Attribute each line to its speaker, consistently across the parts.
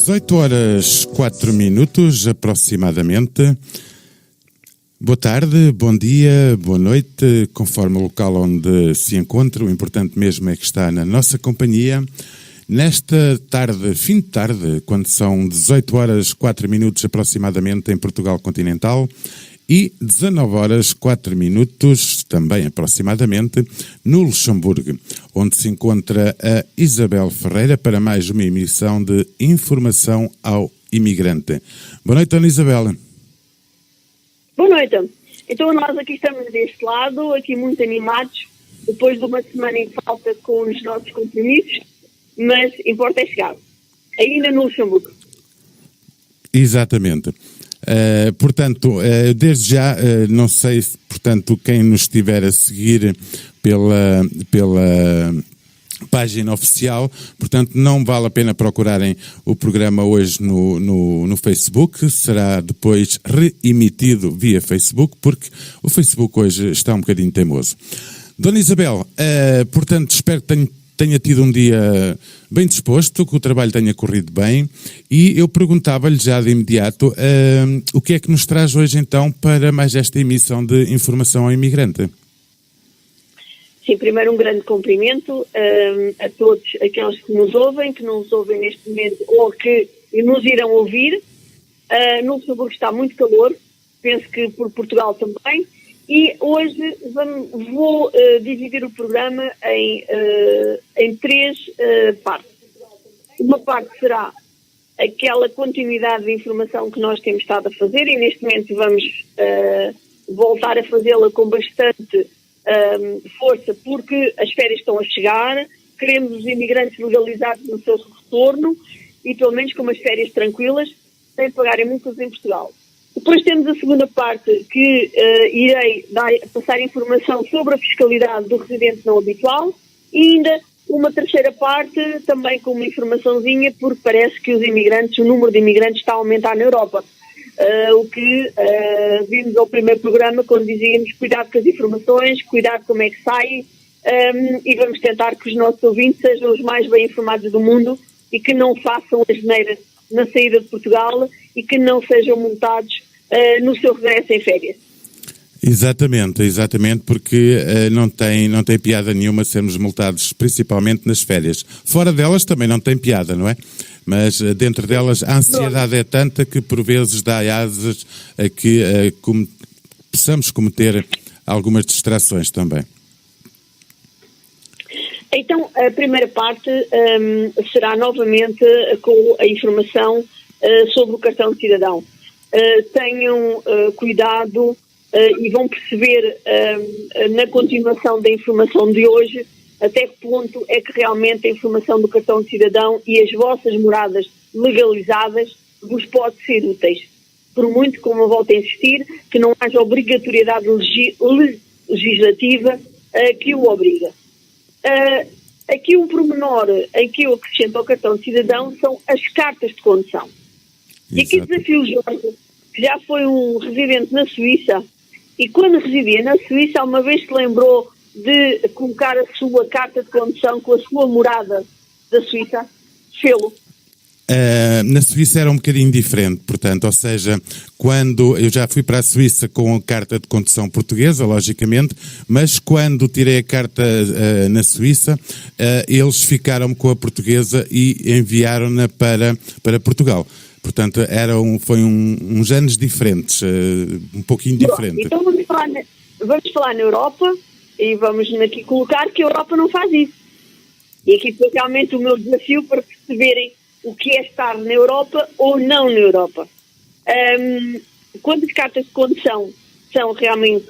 Speaker 1: 18h04 aproximadamente. Boa tarde, bom dia, boa noite, conforme o local onde se encontra. O importante mesmo é que está na nossa companhia. Nesta tarde, fim de tarde, quando são 18h04 aproximadamente em Portugal continental e 19h04 também aproximadamente no Luxemburgo, onde se encontra a Isabel Ferreira para mais uma emissão de Informação ao Imigrante. Boa noite, Dona Isabel.
Speaker 2: Boa noite. Então nós aqui estamos deste lado, aqui muito animados, depois de uma semana em falta com os nossos compromissos, mas importa é chegar, ainda no Luxemburgo.
Speaker 1: Exatamente. Portanto, desde já, não sei se, portanto, quem nos estiver a seguir pela página oficial, portanto, não vale a pena procurarem o programa hoje no Facebook, será depois reemitido via Facebook, porque o Facebook hoje está um bocadinho teimoso. Dona Isabel, portanto, espero que tenha tido um dia bem disposto, que o trabalho tenha corrido bem, e eu perguntava-lhe já de imediato o que é que nos traz hoje então para mais esta emissão de Informação ao Imigrante.
Speaker 2: Sim, primeiro um grande cumprimento a todos aqueles que nos ouvem, que não nos ouvem neste momento ou que nos irão ouvir. No Luxemburgo está muito calor, penso que por Portugal também, e hoje vou dividir o programa em três partes. Uma parte será aquela continuidade de informação que nós temos estado a fazer e neste momento vamos voltar a fazê-la com bastante força, porque as férias estão a chegar, queremos os imigrantes legalizados no seu retorno e pelo menos com umas férias tranquilas, sem pagarem multas em Portugal. Depois temos a segunda parte que irei passar informação sobre a fiscalidade do residente não habitual e ainda uma terceira parte também com uma informaçãozinha, porque parece que o número de imigrantes está a aumentar na Europa. O que vimos ao primeiro programa quando dizíamos cuidado com as informações, cuidado como é que sai, e vamos tentar que os nossos ouvintes sejam os mais bem informados do mundo e que não façam a asneira na saída de Portugal e que não sejam multados no seu regresso em férias.
Speaker 1: Exatamente, porque não tem piada nenhuma sermos multados, principalmente nas férias. Fora delas também não tem piada, não é? Mas dentro delas a ansiedade é tanta que por vezes dá asas a que possamos cometer algumas distrações também.
Speaker 2: Então, a primeira parte será novamente com a informação sobre o cartão de cidadão. Tenham cuidado e vão perceber na continuação da informação de hoje até que ponto é que realmente a informação do cartão de cidadão e as vossas moradas legalizadas vos pode ser úteis. Por muito, como eu volto a insistir, que não haja obrigatoriedade legislativa que o obriga. Aqui um pormenor em que eu acrescento ao cartão de cidadão são as cartas de condução. E aqui desafio o Jorge, que já foi um residente na Suíça, e quando residia na Suíça, uma vez se lembrou de colocar a sua carta de condução com a sua morada da Suíça, fê-lo.
Speaker 1: Na Suíça era um bocadinho diferente, portanto, ou seja, quando eu já fui para a Suíça com a carta de condução portuguesa, logicamente, mas quando tirei a carta na Suíça, eles ficaram com a portuguesa e enviaram-na para Portugal. Portanto, foi uns anos diferentes, um pouquinho diferente.
Speaker 2: Então vamos falar na Europa e vamos aqui colocar que a Europa não faz isso. E aqui foi realmente o meu desafio para perceberem o que é estar na Europa ou não na Europa. Quando as cartas de condução são realmente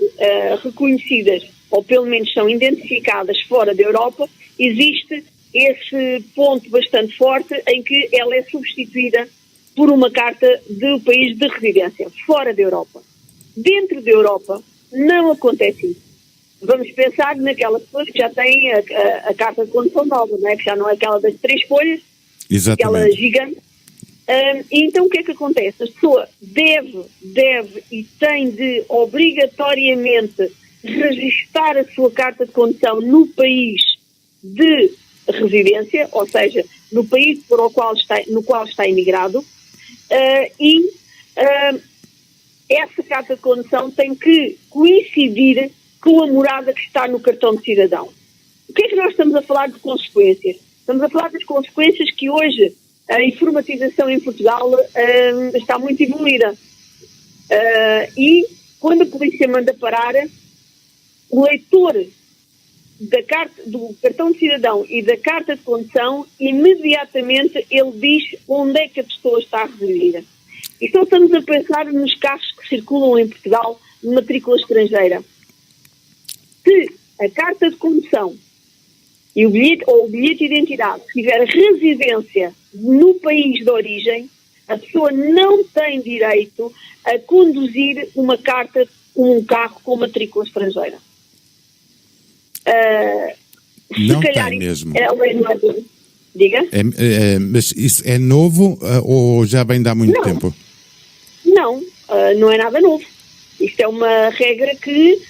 Speaker 2: reconhecidas, ou pelo menos são identificadas fora da Europa, existe esse ponto bastante forte em que ela é substituída por uma carta do país de residência, fora da Europa. Dentro da Europa, não acontece isso. Vamos pensar naquelas pessoas que já têm a carta de condução nova, não é? Que já não é aquela das 3 folhas, aquela gigante. Então o que é que acontece? A pessoa deve e tem de obrigatoriamente registar a sua carta de condução no país de residência, ou seja, no país no qual está imigrado, e essa carta de condução tem que coincidir com a morada que está no cartão de cidadão. O que é que nós estamos a falar de consequências? Estamos a falar das consequências que hoje a informatização em Portugal está muito evoluída. E quando a polícia manda parar, o leitor do cartão de cidadão e da carta de condução, imediatamente ele diz onde é que a pessoa está a residir. Então estamos a pensar nos carros que circulam em Portugal de matrícula estrangeira. Se a carta de condução e o bilhete de identidade tiver residência no país de origem, a pessoa não tem direito a conduzir um carro com matrícula estrangeira.
Speaker 1: Não tem mesmo.
Speaker 2: Diga?
Speaker 1: Mas isso é novo ou já vem de há muito tempo?
Speaker 2: Não, não é nada novo. Isto é uma regra que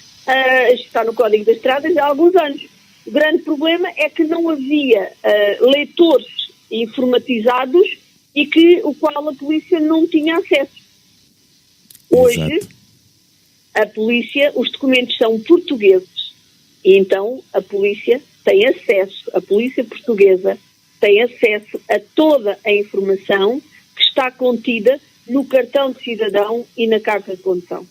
Speaker 2: está no Código das Estradas há alguns anos. O grande problema é que não havia leitores informatizados e o qual a polícia não tinha acesso. Hoje,
Speaker 1: exato,
Speaker 2: a polícia, os documentos são portugueses e então a polícia portuguesa tem acesso a toda a informação que está contida no cartão de cidadão e na carta de condução.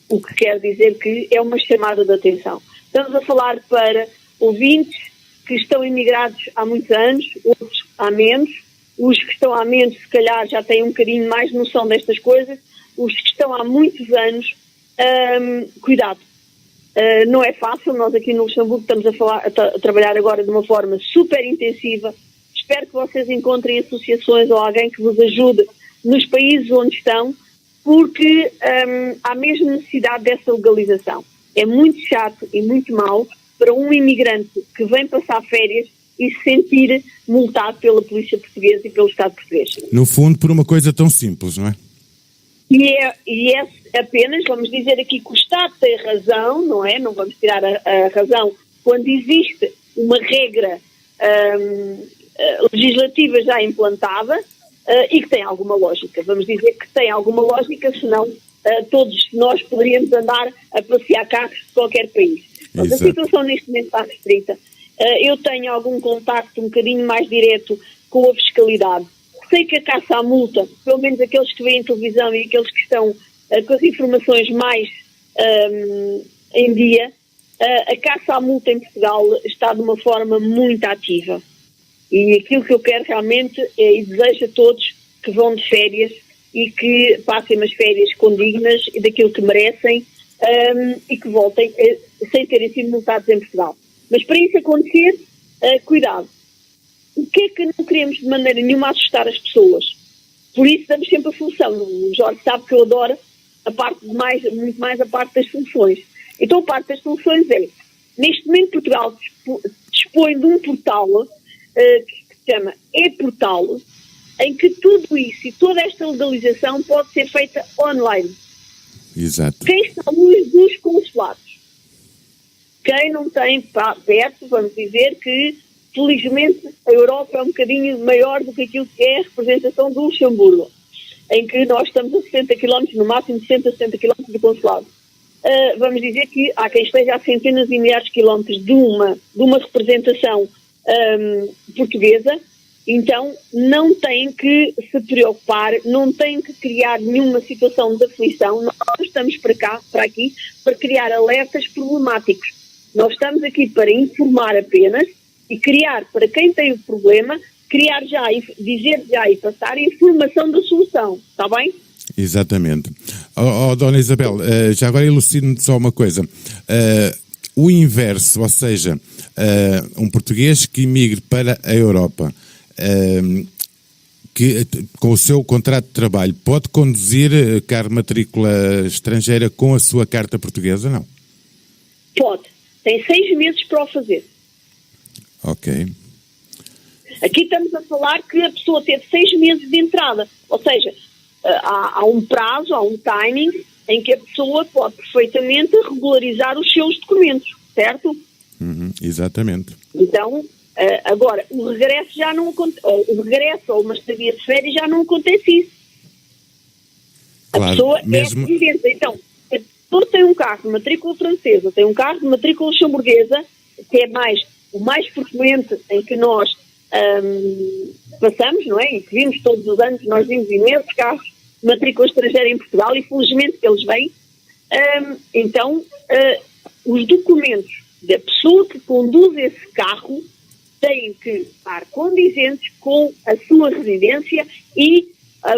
Speaker 2: O que quer dizer que é uma chamada de atenção. Estamos a falar para ouvintes que estão imigrados há muitos anos, outros há menos. Os que estão há menos, se calhar, já têm um bocadinho mais noção destas coisas. Os que estão há muitos anos, cuidado. Não é fácil. Nós aqui no Luxemburgo estamos a trabalhar agora de uma forma super intensiva. Espero que vocês encontrem associações ou alguém que vos ajude nos países onde estão, porque há mesmo necessidade dessa legalização. É muito chato e muito mau para um imigrante que vem passar férias e se sentir multado pela polícia portuguesa e pelo Estado português.
Speaker 1: No fundo, por uma coisa tão simples, não é?
Speaker 2: E é apenas, vamos dizer aqui que o Estado tem razão, não é? Não vamos tirar a razão quando existe uma regra legislativa já implantada e que tem alguma lógica. Vamos dizer que tem alguma lógica, senão todos nós poderíamos andar a passear carros de qualquer país. Mas a situação neste momento está restrita. Eu tenho algum contacto um bocadinho mais direto com a fiscalidade. Sei que a caça à multa, pelo menos aqueles que veem televisão e aqueles que estão com as informações mais em dia, a caça à multa em Portugal está de uma forma muito ativa. E aquilo que eu quero realmente e desejo a todos que vão de férias e que passem umas férias condignas e daquilo que merecem e que voltem sem terem sido multados em Portugal. Mas para isso acontecer, cuidado. O que é que não queremos de maneira nenhuma assustar as pessoas? Por isso damos sempre a solução. O Jorge sabe que eu adoro muito mais a parte das soluções. Então a parte das soluções é, neste momento Portugal dispõe de um portal que se chama e-Portal, em que tudo isso e toda esta legalização pode ser feita online.
Speaker 1: Exato.
Speaker 2: Quem está longe dos consulados? Quem não tem perto, vamos dizer que, felizmente, a Europa é um bocadinho maior do que aquilo que é a representação do Luxemburgo, em que nós estamos a 60 km, no máximo 60 km do consulado. Vamos dizer que há quem esteja a centenas e milhares de quilómetros de uma representação portuguesa, então não tem que se preocupar, não tem que criar nenhuma situação de aflição. Nós estamos para aqui, para criar alertas problemáticos. Nós estamos aqui para informar apenas e criar, para quem tem o problema, criar já, dizer já e passar a informação da solução. Está bem?
Speaker 1: Exatamente. Dona Isabel, já agora elucide-me só uma coisa. O inverso, ou seja, um português que imigre para a Europa, que com o seu contrato de trabalho pode conduzir carro matrícula estrangeira com a sua carta portuguesa, não?
Speaker 2: Pode. Tem 6 meses para o fazer.
Speaker 1: Ok.
Speaker 2: Aqui estamos a falar que a pessoa teve 6 meses de entrada. Ou seja, há um prazo, há um timing em que a pessoa pode perfeitamente regularizar os seus documentos. certo?
Speaker 1: Exatamente.
Speaker 2: Então, agora, o regresso já não acontece, o regresso ou uma estadia de férias já não acontece isso.
Speaker 1: Claro,
Speaker 2: a pessoa
Speaker 1: mesmo...
Speaker 2: é residente. Então, se a pessoa tem um carro de matrícula francesa, tem um carro de matrícula luxemburguesa, que é o mais frequente em que nós passamos, não é? E que vimos todos os anos, nós vimos imensos carros de matrícula estrangeira em Portugal e felizmente que eles vêm. Então, os documentos da pessoa que conduz esse carro têm que estar condizentes com a sua residência e a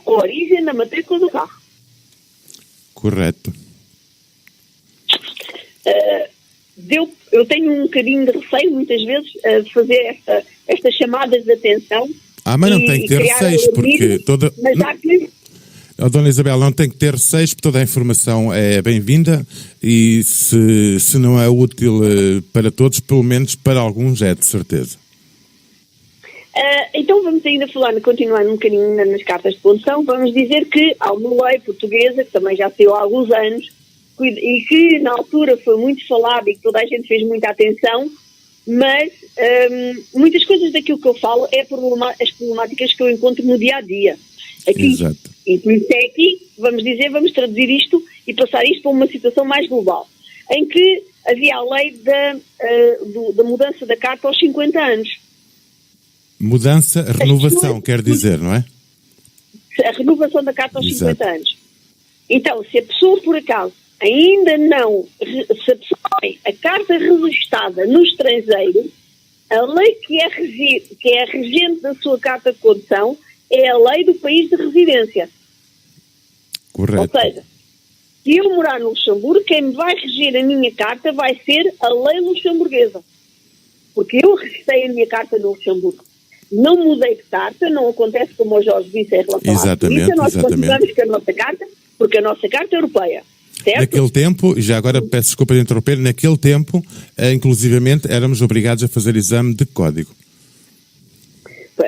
Speaker 2: origem da matrícula do carro.
Speaker 1: Correto.
Speaker 2: Eu tenho um bocadinho de receio, muitas vezes, de fazer estas chamadas de atenção.
Speaker 1: Mas não tem que ter receios, porque toda...
Speaker 2: Mas há que...
Speaker 1: Dona Isabel, não tem que ter receios, porque toda a informação é bem-vinda e se não é útil para todos, pelo menos para alguns é, de certeza.
Speaker 2: Então vamos ainda continuando um bocadinho nas cartas de condução, vamos dizer que há uma lei portuguesa, que também já saiu há alguns anos, e que na altura foi muito falada e que toda a gente fez muita atenção, mas muitas coisas daquilo que eu falo é as problemáticas que eu encontro no dia-a-dia. Aqui. Exato. E por isso é aqui, vamos traduzir isto e passar isto para uma situação mais global, em que havia a lei da mudança da carta aos 50 anos.
Speaker 1: Renovação, quer dizer, não é?
Speaker 2: A renovação da carta aos
Speaker 1: Exato.
Speaker 2: 50 anos. Então, se a pessoa, por acaso, ainda não... Se a pessoa tem a carta registada no estrangeiro, a lei que é regente da sua carta de condução é a lei do país de residência.
Speaker 1: Correto.
Speaker 2: Ou seja, se eu morar no Luxemburgo, quem me vai reger a minha carta vai ser a lei luxemburguesa. Porque eu registrei a minha carta no Luxemburgo. Não mudei de carta, não acontece como o Jorge disse em relação à polícia, nós continuamos com a nossa carta, porque a nossa carta é europeia. Certo?
Speaker 1: Naquele tempo, e já agora peço desculpa de interromper, naquele tempo, inclusivamente, éramos obrigados a fazer exame de código.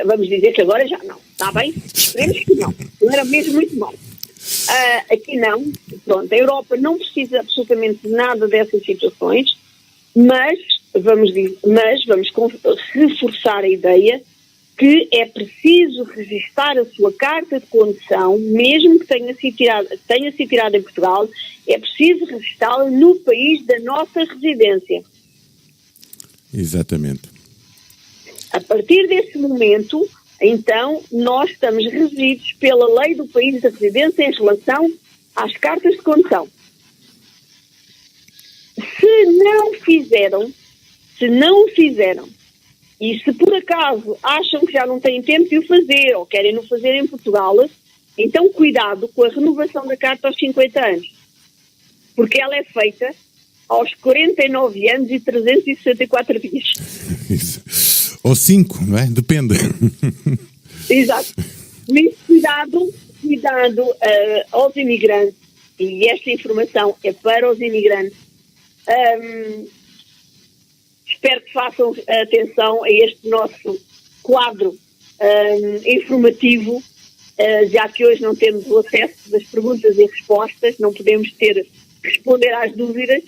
Speaker 2: Vamos dizer que agora já não, está bem? Esperemos que não. Não era mesmo muito mal. Aqui não. Pronto, a Europa não precisa absolutamente de nada dessas situações, mas vamos reforçar a ideia que é preciso registar a sua carta de condução, mesmo que tenha sido tirada em Portugal, é preciso registá-la no país da nossa residência.
Speaker 1: Exatamente.
Speaker 2: A partir desse momento, então, nós estamos regidos pela lei do país da residência em relação às cartas de condução. Se não o fizeram, e se por acaso acham que já não têm tempo de o fazer, ou querem o fazer em Portugal, então cuidado com a renovação da carta aos 50 anos. Porque ela é feita aos 49 anos e 364 dias.
Speaker 1: Ou 5, não é? Depende.
Speaker 2: Exato. Mas cuidado aos imigrantes, e esta informação é para os imigrantes. Espero que façam atenção a este nosso quadro informativo, já que hoje não temos o acesso das perguntas e respostas, não podemos responder às dúvidas,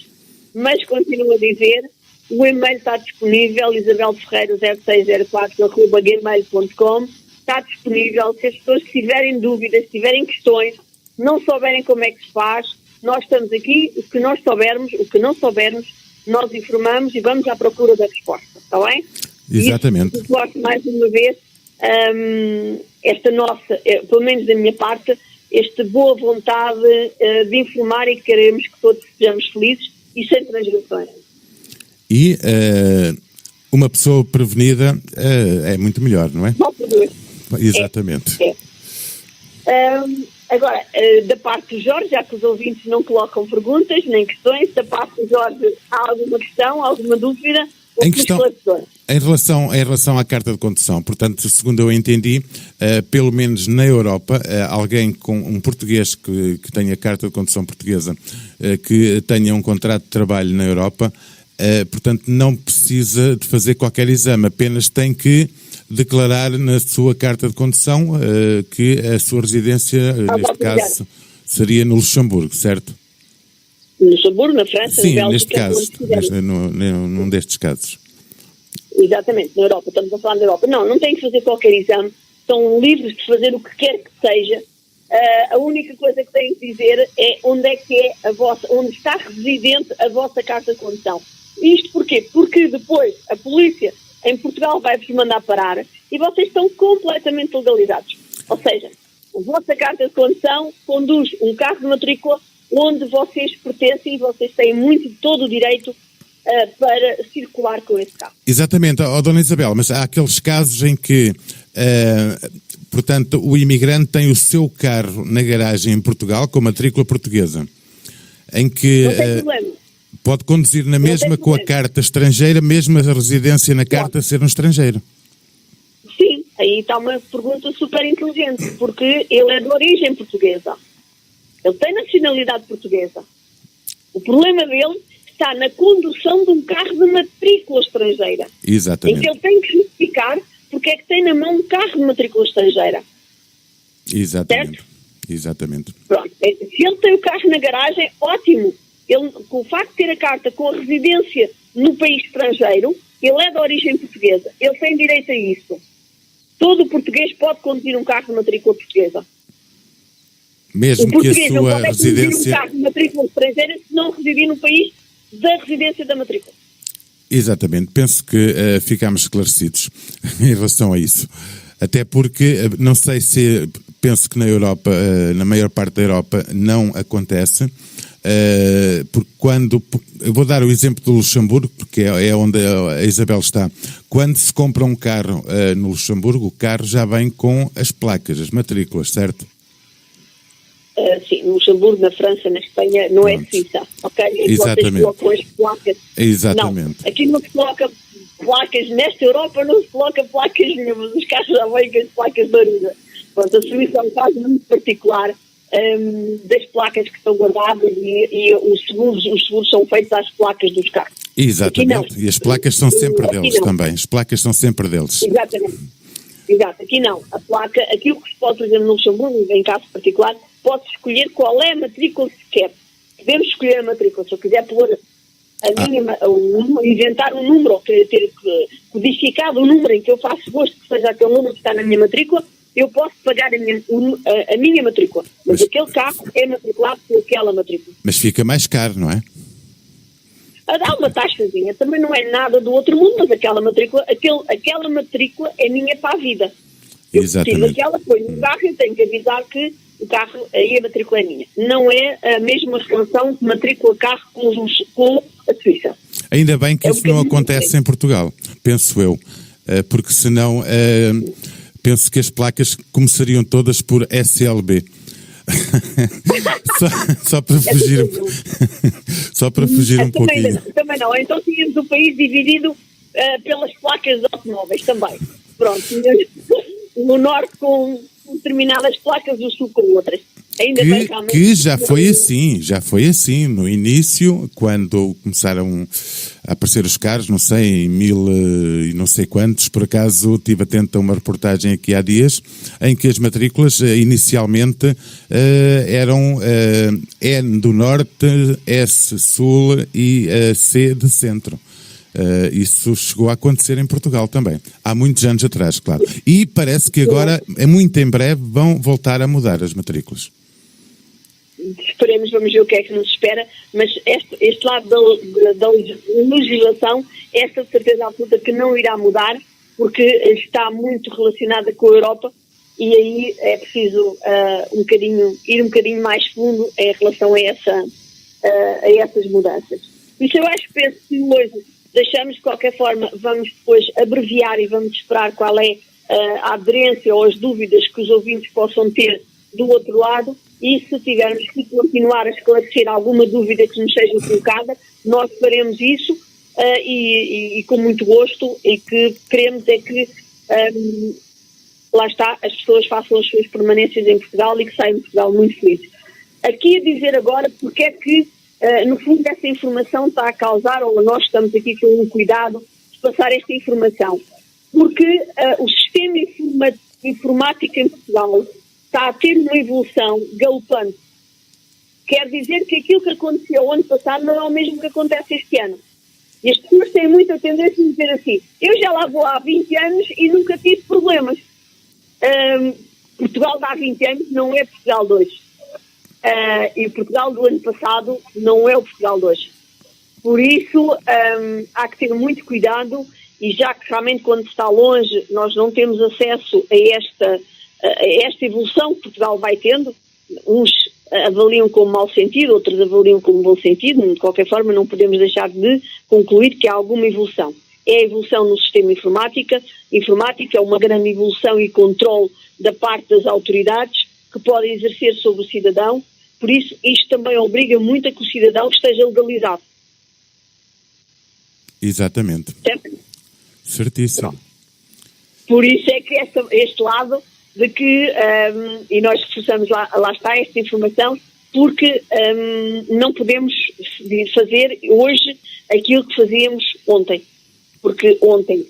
Speaker 2: mas continuo a dizer, o e-mail está disponível, isabelferreira0604@gmail.com, está disponível. Se as pessoas tiverem dúvidas, tiverem questões, não souberem como é que se faz, nós estamos aqui, o que não soubermos, nós informamos e vamos à procura da resposta, está bem?
Speaker 1: Exatamente.
Speaker 2: E gosto mais uma vez, esta nossa, pelo menos da minha parte, esta boa vontade de informar e que queremos que todos sejamos felizes e sem transgressões.
Speaker 1: E uma pessoa prevenida é muito melhor, não é?
Speaker 2: Não poder.
Speaker 1: Exatamente.
Speaker 2: Agora, da parte do Jorge, já que os ouvintes não colocam perguntas nem questões, da parte do Jorge, há alguma questão, alguma dúvida?
Speaker 1: Em relação à carta de condução, portanto, segundo eu entendi, pelo menos na Europa, alguém com um português que tenha carta de condução portuguesa, que tenha um contrato de trabalho na Europa, portanto, não precisa de fazer qualquer exame, apenas tem que declarar na sua carta de condução que a sua residência, neste caso, seria no Luxemburgo, certo?
Speaker 2: No Luxemburgo, na França,
Speaker 1: sim,
Speaker 2: na Bélgica...
Speaker 1: neste caso, num destes casos.
Speaker 2: Exatamente, na Europa, estamos a falar da Europa. Não têm que fazer qualquer exame, estão livres de fazer o que quer que seja. A única coisa que têm que dizer é onde é que é onde está residente a vossa carta de condução. Isto porquê? Porque depois a polícia em Portugal vai-vos mandar parar e vocês estão completamente legalizados. Ou seja, a vossa carta de condução conduz um carro de matrícula onde vocês pertencem e vocês têm todo o direito para circular com esse carro.
Speaker 1: Exatamente, Dona Isabel, mas há aqueles casos em que, portanto, o imigrante tem o seu carro na garagem em Portugal com matrícula portuguesa, em que
Speaker 2: não tem problema.
Speaker 1: Pode conduzir na mesma com a carta estrangeira, mesmo a residência na carta ser um estrangeiro.
Speaker 2: Sim, aí está uma pergunta super inteligente, porque ele é de origem portuguesa. Ele tem nacionalidade portuguesa. O problema dele está na condução de um carro de matrícula estrangeira.
Speaker 1: Exatamente.
Speaker 2: Em que ele tem que justificar porque é que tem na mão um carro de matrícula estrangeira.
Speaker 1: Exatamente.
Speaker 2: Certo?
Speaker 1: Exatamente.
Speaker 2: Pronto. Se ele tem o carro na garagem, ótimo. Ele, com o facto de ter a carta com a residência no país estrangeiro, ele é de origem portuguesa. Ele tem direito a isso. Todo português pode conduzir um carro de matrícula portuguesa.
Speaker 1: Mesmo que a sua residência...
Speaker 2: conduzir um carro de matrícula estrangeira se não residir no país da residência da matrícula.
Speaker 1: Exatamente. Penso que ficámos esclarecidos em relação a isso. Até porque, não sei se... Penso que na Europa, na maior parte da Europa, não acontece. Porque quando... Eu vou dar o exemplo do Luxemburgo, porque é onde a Isabel está. Quando se compra um carro no Luxemburgo, o carro já vem com as placas, as matrículas, certo?
Speaker 2: Sim, no Luxemburgo, na França, na Espanha, não é Suíça, ok?
Speaker 1: Exatamente.
Speaker 2: Vocês colocam as placas.
Speaker 1: Exatamente.
Speaker 2: Não, aqui não se coloca placas, nesta Europa não se coloca placas nenhumas, os carros já vêm com as placas de origem. Pronto, a Suíça é um caso muito particular das placas que estão guardadas e os seguros são feitos às placas dos carros.
Speaker 1: Exatamente, e as placas são sempre deles também, as placas são sempre deles.
Speaker 2: Exatamente. Exato, aqui não. A placa, aquilo que se pode fazer no Luxemburgo, em caso particular, pode escolher qual é a matrícula que se quer. Podemos escolher a matrícula. Se eu quiser pôr a mínima, inventar um número, ou ter codificado um número em que eu faço gosto que seja aquele número que está na minha matrícula, eu posso pagar a minha matrícula. Mas aquele carro é matriculado por aquela matrícula.
Speaker 1: Mas fica mais caro, não é?
Speaker 2: Há uma taxazinha, também não é nada do outro mundo, mas aquela matrícula é minha para a vida.
Speaker 1: Exatamente.
Speaker 2: Se aquela foi no carro, eu tenho que avisar que o carro, aí a matrícula é minha. Não é a mesma relação de matrícula-carro com a Suíça.
Speaker 1: Ainda bem que isso não acontece em Portugal, penso eu, porque senão penso que as placas começariam todas por SLB. só para fugir um pouquinho.
Speaker 2: Também não, então tínhamos o país dividido pelas placas de automóveis também. Pronto, no norte com determinadas placas, o sul com outras.
Speaker 1: Que já foi assim, no início, quando começaram a aparecer os carros, não sei, em 1000 e não sei quantos, por acaso estive atento a uma reportagem aqui há dias, em que as matrículas inicialmente eram N do Norte, S Sul e C de Centro. Isso chegou a acontecer em Portugal também, há muitos anos atrás, claro. E parece que agora, muito em breve, vão voltar a mudar as matrículas.
Speaker 2: Esperemos, vamos ver o que é que nos espera, mas este lado da legislação, esta de certeza absoluta que não irá mudar, porque está muito relacionada com a Europa e aí é preciso ir um bocadinho mais fundo em relação a essas mudanças. Isso eu acho que penso que hoje deixamos, de qualquer forma, vamos depois abreviar e vamos esperar qual é a aderência ou as dúvidas que os ouvintes possam ter do outro lado. E se tivermos que continuar a esclarecer alguma dúvida que nos seja colocada, nós faremos isso e com muito gosto, e que queremos é que lá está, as pessoas façam as suas permanências em Portugal e que saiam de Portugal muito felizes. Aqui a dizer agora porque é que no fundo essa informação está a causar, ou nós estamos aqui com um cuidado de passar esta informação, porque o sistema informático em Portugal está a ter uma evolução galopante. quer dizer que aquilo que aconteceu o ano passado não é o mesmo que acontece este ano. E as pessoas têm muita tendência a dizer assim, eu já lá vou há 20 anos e nunca tive problemas. Portugal de há 20 anos não é Portugal de hoje. E Portugal do ano passado não é o Portugal de hoje. Por isso, há que ter muito cuidado, e já que realmente quando se está longe nós não temos acesso a esta evolução que Portugal vai tendo, uns avaliam como mau sentido, outros avaliam como bom sentido, de qualquer forma não podemos deixar de concluir que há alguma evolução. É a evolução no sistema informática é uma grande evolução e controle da parte das autoridades que podem exercer sobre o cidadão, por isso isto também obriga muito a que o cidadão esteja legalizado.
Speaker 1: Exatamente.
Speaker 2: Certo?
Speaker 1: Certíssimo.
Speaker 2: Por isso é que este lado de que, e nós reforçamos lá está esta informação, porque não podemos fazer hoje aquilo que fazíamos ontem. Porque ontem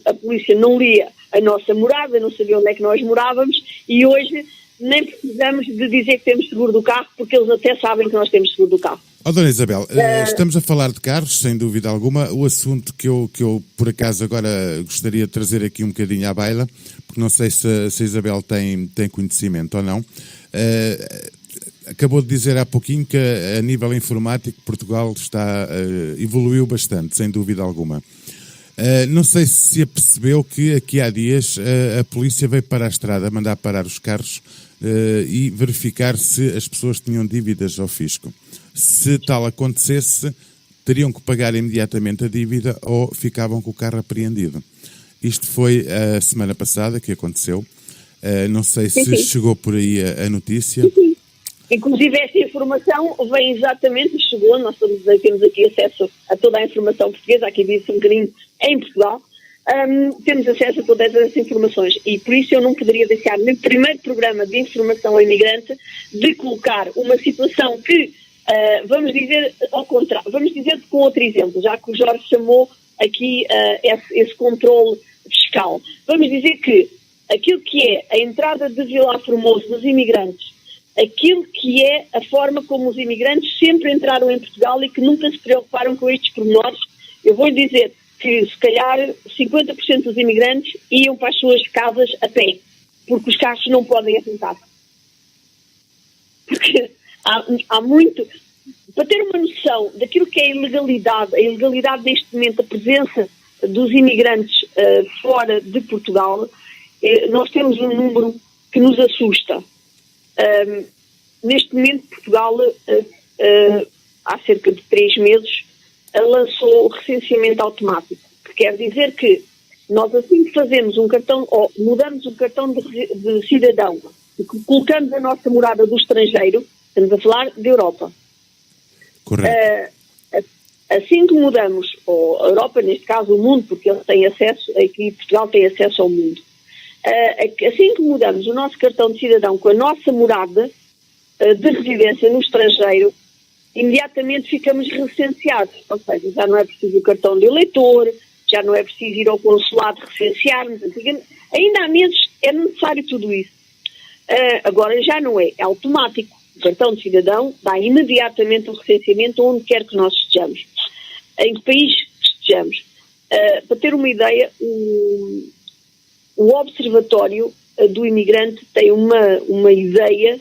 Speaker 2: a polícia não lia a nossa morada, não sabia onde é que nós morávamos, e hoje nem precisamos de dizer que temos seguro do carro, porque eles até sabem que nós temos seguro do carro.
Speaker 1: Dona Isabel, estamos a falar de carros, sem dúvida alguma. O assunto que eu por acaso agora gostaria de trazer aqui um bocadinho à baila, porque não sei se a Isabel tem conhecimento ou não. Acabou de dizer há pouquinho que a nível informático Portugal evoluiu bastante, sem dúvida alguma. Não sei se se apercebeu que aqui há dias a polícia veio para a estrada mandar parar os carros e verificar se as pessoas tinham dívidas ao fisco. Se tal acontecesse, teriam que pagar imediatamente a dívida ou ficavam com o carro apreendido. Isto foi a semana passada que aconteceu. Não sei se chegou por aí a notícia.
Speaker 2: Sim. Inclusive esta informação vem exatamente, chegou, nós temos aqui acesso a toda a informação portuguesa, aqui diz um bocadinho em Portugal, temos acesso a todas essas informações e por isso eu não poderia deixar no primeiro programa de informação ao imigrante de colocar uma situação que, vamos dizer ao contrário, vamos dizer com outro exemplo, já que o Jorge chamou aqui esse controle fiscal. Vamos dizer que aquilo que é a entrada de Vilar Formoso dos imigrantes, aquilo que é a forma como os imigrantes sempre entraram em Portugal e que nunca se preocuparam com estes pormenores, eu vou dizer que se calhar 50% dos imigrantes iam para as suas casas a pé, porque os carros não podem assentar. Porque há muito... Para ter uma noção daquilo que é a ilegalidade neste momento, a presença dos imigrantes fora de Portugal, nós temos um número que nos assusta. Neste momento Portugal há cerca de 3 meses lançou o recenseamento automático, que quer dizer que nós assim que fazemos um cartão ou mudamos o cartão de cidadão e colocamos a nossa morada do estrangeiro, estamos a falar da Europa.
Speaker 1: Correto.
Speaker 2: Assim que mudamos, ou a Europa, neste caso o mundo, porque eles têm acesso, aqui Portugal tem acesso ao mundo. Assim que mudamos o nosso cartão de cidadão com a nossa morada de residência no estrangeiro, imediatamente ficamos recenseados. Ou seja, já não é preciso o cartão de eleitor, já não é preciso ir ao consulado recensear-nos. Ainda há meses é necessário tudo isso. Agora já não é automático. O cartão de cidadão dá imediatamente o recenseamento onde quer que nós estejamos. Em que país estejamos. Para ter uma ideia, o Observatório do Imigrante tem uma ideia,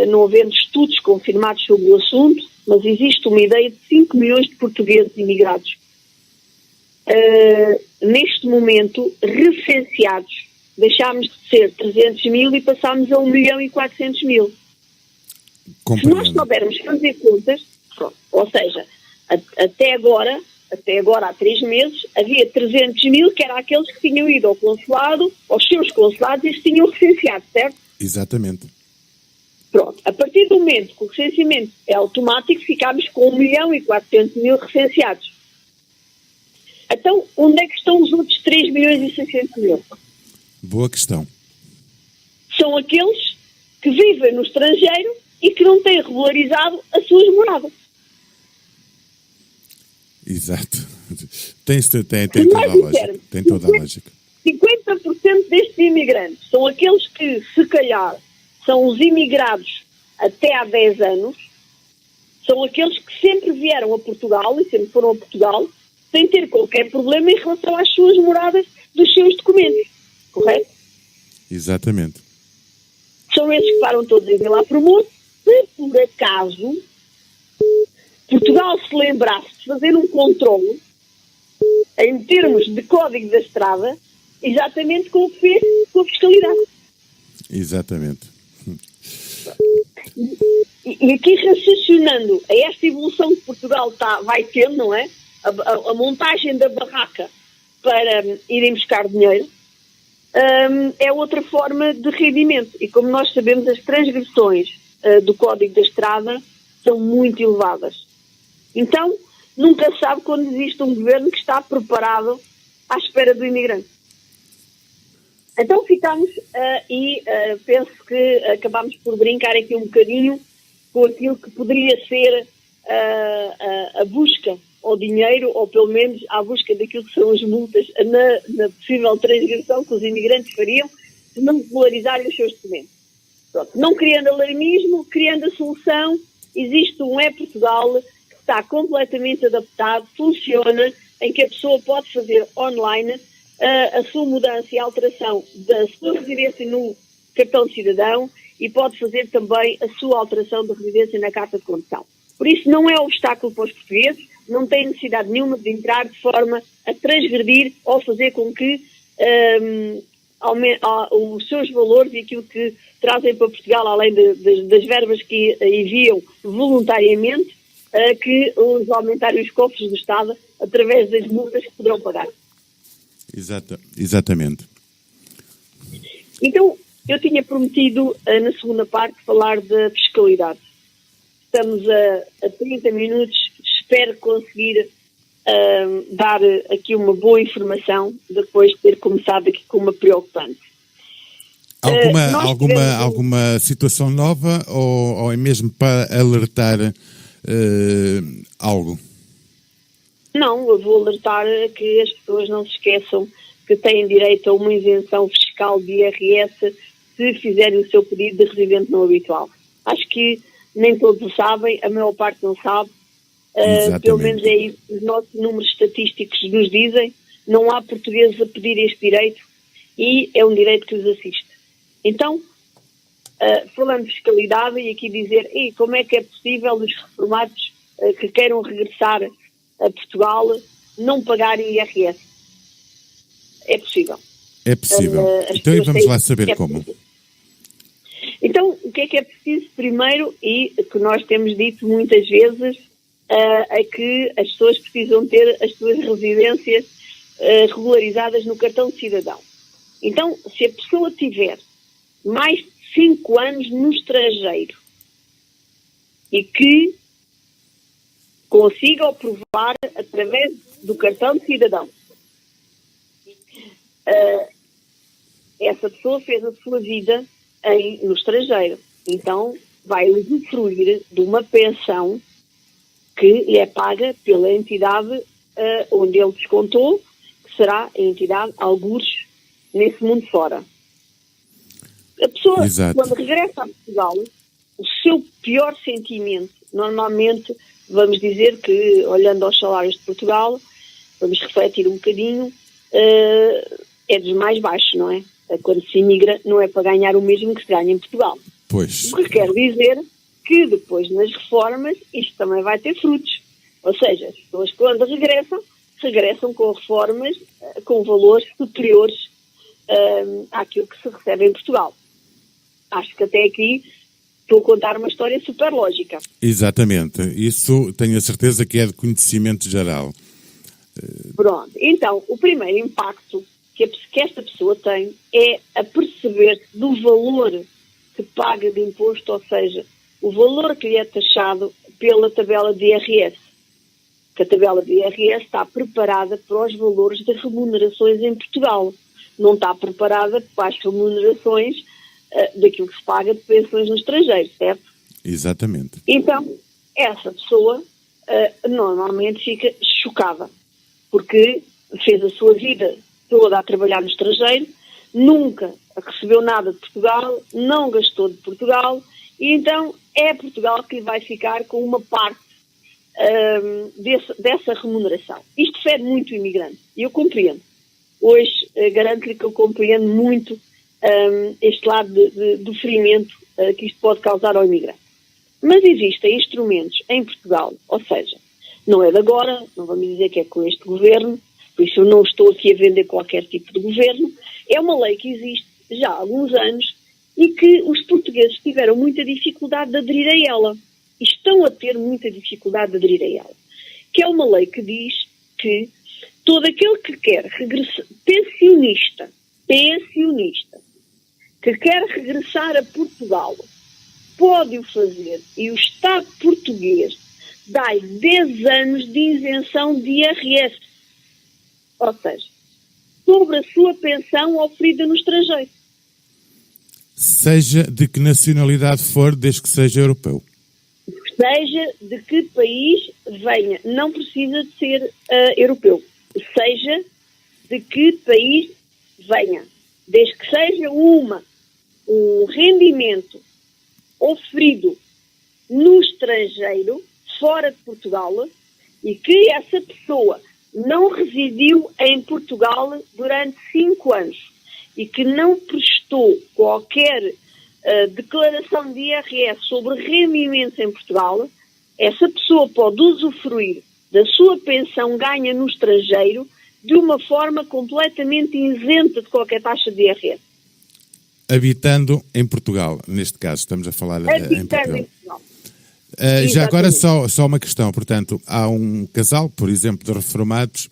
Speaker 2: não havendo estudos confirmados sobre o assunto, mas existe uma ideia de 5 milhões de portugueses imigrados. Neste momento, recenseados, deixámos de ser 300 mil e passámos a 1.400.000. Se nós soubermos fazer contas, pronto, ou seja, até agora há 3 meses, havia 300 mil que eram aqueles que tinham ido ao consulado, aos seus consulados e se tinham recenseado, certo?
Speaker 1: Exatamente.
Speaker 2: Pronto. A partir do momento que o recenseamento é automático, ficámos com 1.400.000 recenseados. Então, onde é que estão os outros 3.600.000?
Speaker 1: Boa questão.
Speaker 2: São aqueles que vivem no estrangeiro e que não têm regularizado as suas moradas.
Speaker 1: Exato. Tem toda a lógica. Tem toda a lógica.
Speaker 2: 50% destes imigrantes são aqueles que, se calhar, são os imigrados até há 10 anos são aqueles que sempre vieram a Portugal e sempre foram a Portugal sem ter qualquer problema em relação às suas moradas dos seus documentos. Correto?
Speaker 1: Exatamente.
Speaker 2: São esses que param todos em Vila Formoso. Se por acaso Portugal se lembrasse de fazer um controle em termos de código da estrada, exatamente como fez com a fiscalidade.
Speaker 1: Exatamente.
Speaker 2: E aqui, raciocinando a esta evolução que Portugal vai tendo, não é? A montagem da barraca para irem buscar dinheiro, é outra forma de rendimento. E como nós sabemos, as transgressões do Código da Estrada são muito elevadas. Então, nunca se sabe quando existe um governo que está preparado à espera do imigrante. Então ficamos e penso que acabamos por brincar aqui um bocadinho com aquilo que poderia ser a busca ao dinheiro, ou pelo menos à busca daquilo que são as multas na possível transgressão que os imigrantes fariam se não regularizarem os seus documentos. Pronto. Não criando alarmismo, criando a solução, existe um e-Portugal que está completamente adaptado, funciona, em que a pessoa pode fazer online a sua mudança e alteração da sua residência no cartão de cidadão e pode fazer também a sua alteração de residência na carta de condução. Por isso não é obstáculo para os portugueses, não tem necessidade nenhuma de entrar de forma a transgredir ou fazer com que os seus valores e aquilo que trazem para Portugal, além das verbas que enviam voluntariamente, que os aumentarem os cofres do Estado através das multas que poderão pagar.
Speaker 1: Exatamente.
Speaker 2: Então, eu tinha prometido, na segunda parte, falar da fiscalidade. Estamos a 30 minutos, espero conseguir dar aqui uma boa informação, depois de ter começado aqui com uma preocupante.
Speaker 1: Alguma situação nova ou é mesmo para alertar algo?
Speaker 2: Não, eu vou alertar que as pessoas não se esqueçam que têm direito a uma isenção fiscal de IRS se fizerem o seu pedido de residente não habitual. Acho que nem todos o sabem, a maior parte não sabe. Pelo menos é isso que os nossos números estatísticos nos dizem. Não há portugueses a pedir este direito e é um direito que os assiste. Então, falando de fiscalidade, e aqui dizer como é que é possível os reformados que queiram regressar a Portugal não pagarem IRS? É possível.
Speaker 1: É possível. Então vamos lá saber como.
Speaker 2: Possível. Então, o que é preciso primeiro, e que nós temos dito muitas vezes, é que as pessoas precisam ter as suas residências regularizadas no cartão de cidadão. Então, se a pessoa tiver mais de 5 anos no estrangeiro e que consiga provar através do cartão de cidadão, essa pessoa fez a sua vida no estrangeiro. Então, vai usufruir de uma pensão que lhe é paga pela entidade onde ele descontou, que será a entidade algures nesse mundo fora. A pessoa, quando regressa a Portugal, o seu pior sentimento, normalmente, vamos dizer que, olhando aos salários de Portugal, vamos refletir um bocadinho, é dos mais baixos, não é? Quando se imigra, não é para ganhar o mesmo que se ganha em Portugal.
Speaker 1: Pois.
Speaker 2: O que quer dizer que depois, nas reformas, isto também vai ter frutos. Ou seja, as pessoas, quando regressam com reformas com valores superiores àquilo que se recebe em Portugal. Acho que até aqui estou a contar uma história super lógica.
Speaker 1: Exatamente. Isso tenho a certeza que é de conhecimento geral.
Speaker 2: Pronto. Então, o primeiro impacto que esta pessoa tem é a perceber do valor que paga de imposto, ou seja, o valor que lhe é taxado pela tabela de IRS. Que a tabela de IRS está preparada para os valores de remunerações em Portugal. Não está preparada para as remunerações daquilo que se paga de pensões no estrangeiro, certo?
Speaker 1: Exatamente.
Speaker 2: Então, essa pessoa normalmente fica chocada, porque fez a sua vida toda a trabalhar no estrangeiro, nunca recebeu nada de Portugal, não gastou de Portugal e então é Portugal que vai ficar com uma parte dessa remuneração. Isto fere muito o imigrante, e eu compreendo. Hoje, garanto-lhe que eu compreendo muito este lado do ferimento que isto pode causar ao imigrante. Mas existem instrumentos em Portugal, ou seja, não é de agora, não vamos dizer que é com este governo, por isso eu não estou aqui a vender qualquer tipo de governo, é uma lei que existe já há alguns anos e que os portugueses tiveram muita dificuldade de aderir a ela. E estão a ter muita dificuldade de aderir a ela. Que é uma lei que diz que todo aquele que quer regressar, pensionista, que quer regressar a Portugal, pode o fazer, e o Estado português dá-lhe 10 anos de isenção de IRS. Ou seja, sobre a sua pensão oferida no estrangeiro.
Speaker 1: Seja de que nacionalidade for, desde que seja europeu.
Speaker 2: Seja de que país venha, não precisa de ser europeu. Seja de que país venha, desde que seja um rendimento oferido no estrangeiro, fora de Portugal, e que essa pessoa não residiu em Portugal durante 5 anos e que não prestou qualquer declaração de IRS sobre rendimentos em Portugal, essa pessoa pode usufruir da sua pensão ganha no estrangeiro de uma forma completamente isenta de qualquer taxa de IRS.
Speaker 1: Habitando em Portugal, neste caso, estamos a falar em Portugal. Já agora só uma questão, portanto, há um casal, por exemplo, de reformados,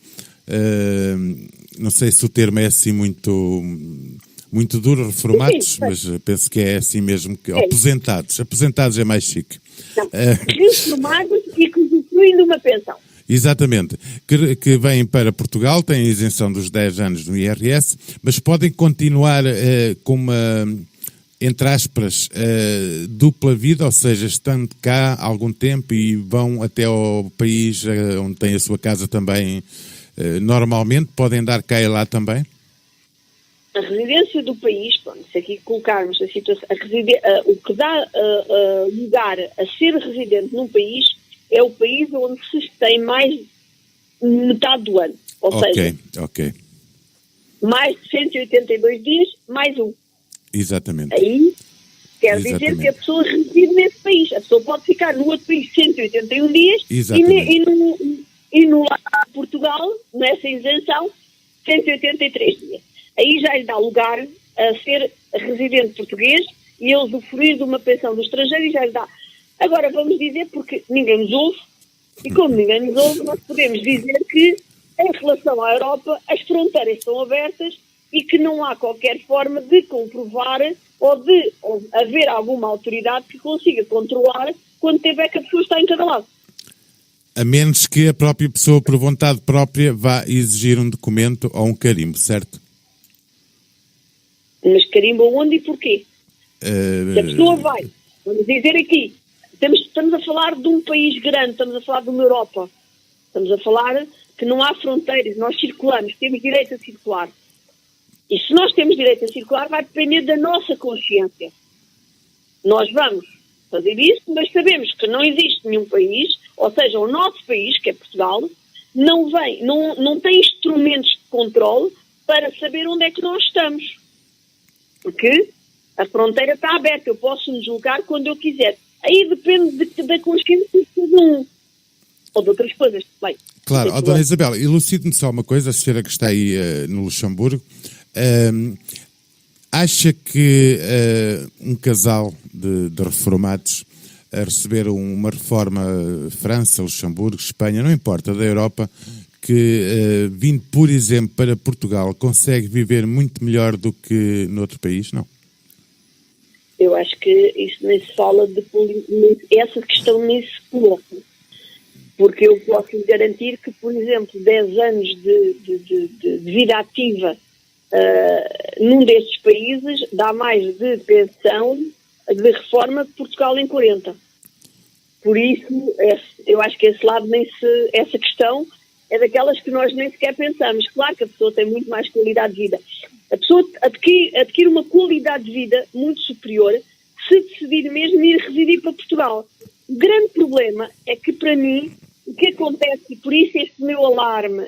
Speaker 1: não sei se o termo é assim muito duro, reformados, sim, mas penso que é assim mesmo, que aposentados é mais chique.
Speaker 2: Reformados e que usufruem de uma pensão.
Speaker 1: Exatamente, que vêm para Portugal, têm a isenção dos 10 anos no IRS, mas podem continuar com uma, entre aspas, dupla vida, ou seja, estando cá há algum tempo e vão até ao país onde têm a sua casa também, normalmente, podem dar cá e lá também?
Speaker 2: A residência do país, se aqui colocarmos a situação, o que dá lugar a ser residente num país é o país onde se tem mais metade do ano. Ou seja, mais de 182 dias, mais um.
Speaker 1: Exatamente.
Speaker 2: Aí quer dizer que a pessoa reside nesse país. A pessoa pode ficar no outro país 181 dias e no lado de Portugal, nessa isenção, 183 dias. Aí já lhe dá lugar a ser residente português e a usufruir de uma pensão do estrangeiro e já lhe dá. Agora vamos dizer, porque ninguém nos ouve, e como ninguém nos ouve, nós podemos dizer que, em relação à Europa, as fronteiras estão abertas e que não há qualquer forma de comprovar ou de haver alguma autoridade que consiga controlar quanto tempo é que a pessoa está em cada lado.
Speaker 1: A menos que a própria pessoa, por vontade própria, vá exigir um documento ou um carimbo, certo?
Speaker 2: Mas carimbo onde e porquê? Se a pessoa vai, vamos dizer aqui, estamos a falar de um país grande, estamos a falar de uma Europa, estamos a falar que não há fronteiras, nós circulamos, temos direito a circular. E se nós temos direito a circular, vai depender da nossa consciência. Nós vamos fazer isso, mas sabemos que não existe nenhum país, ou seja, o nosso país, que é Portugal, não tem instrumentos de controle para saber onde é que nós estamos. Porque a fronteira está aberta, eu posso me deslocar quando eu quiser. Aí depende da consciência de cada um. Ou de outras coisas. Bem,
Speaker 1: claro, Dona Isabel, elucide-me só uma coisa, a senhora que está aí no Luxemburgo. Acha que um casal de reformados a receber uma reforma França, Luxemburgo, Espanha, não importa, da Europa, que vindo, por exemplo, para Portugal, consegue viver muito melhor do que noutro país, não?
Speaker 2: Eu acho que isso nem se fala essa questão nem se coloca. Porque eu posso lhe garantir que, por exemplo, 10 anos de vida ativa num destes países dá mais de pensão de reforma que Portugal em 40. Por isso, eu acho que esse lado essa questão é daquelas que nós nem sequer pensamos. Claro que a pessoa tem muito mais qualidade de vida. A pessoa adquire uma qualidade de vida muito superior se decidir mesmo ir residir para Portugal. O grande problema é que, para mim, o que acontece, e por isso este meu alarme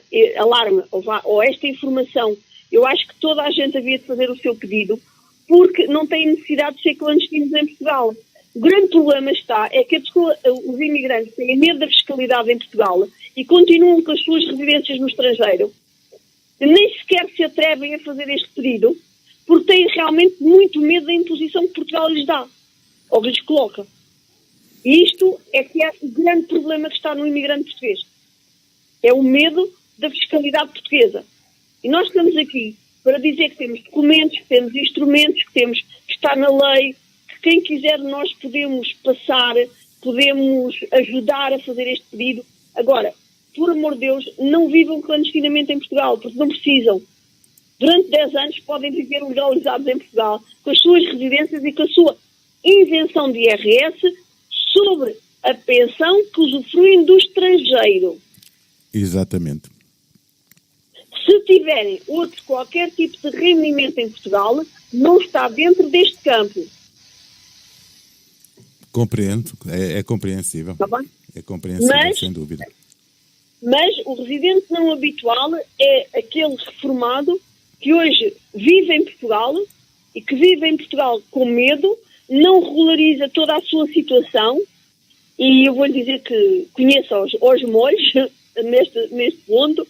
Speaker 2: ou esta informação, eu acho que toda a gente havia de fazer o seu pedido, porque não tem necessidade de ser clandestinos em Portugal. O grande problema é que os imigrantes têm medo da fiscalidade em Portugal e continuam com as suas residências no estrangeiro. Nem sequer se atrevem a fazer este pedido, porque têm realmente muito medo da imposição que Portugal lhes dá, ou lhes coloca. E isto é que é o grande problema que está no imigrante português. É o medo da fiscalidade portuguesa. E nós estamos aqui para dizer que temos documentos, que temos instrumentos, que está na lei, que quem quiser nós podemos passar, podemos ajudar a fazer este pedido. Agora, por amor de Deus, não vivam clandestinamente em Portugal, porque não precisam. Durante 10 anos podem viver legalizados em Portugal, com as suas residências e com a sua isenção de IRS sobre a pensão que usufruem do estrangeiro.
Speaker 1: Exatamente.
Speaker 2: Se tiverem outro qualquer tipo de rendimento em Portugal, não está dentro deste campo.
Speaker 1: Compreendo, é compreensível.
Speaker 2: Está bem?
Speaker 1: É compreensível, sem dúvida.
Speaker 2: Mas o residente não habitual é aquele reformado que hoje vive em Portugal e que vive em Portugal com medo, não regulariza toda a sua situação, e eu vou-lhe dizer que conheço aos molhos neste ponto,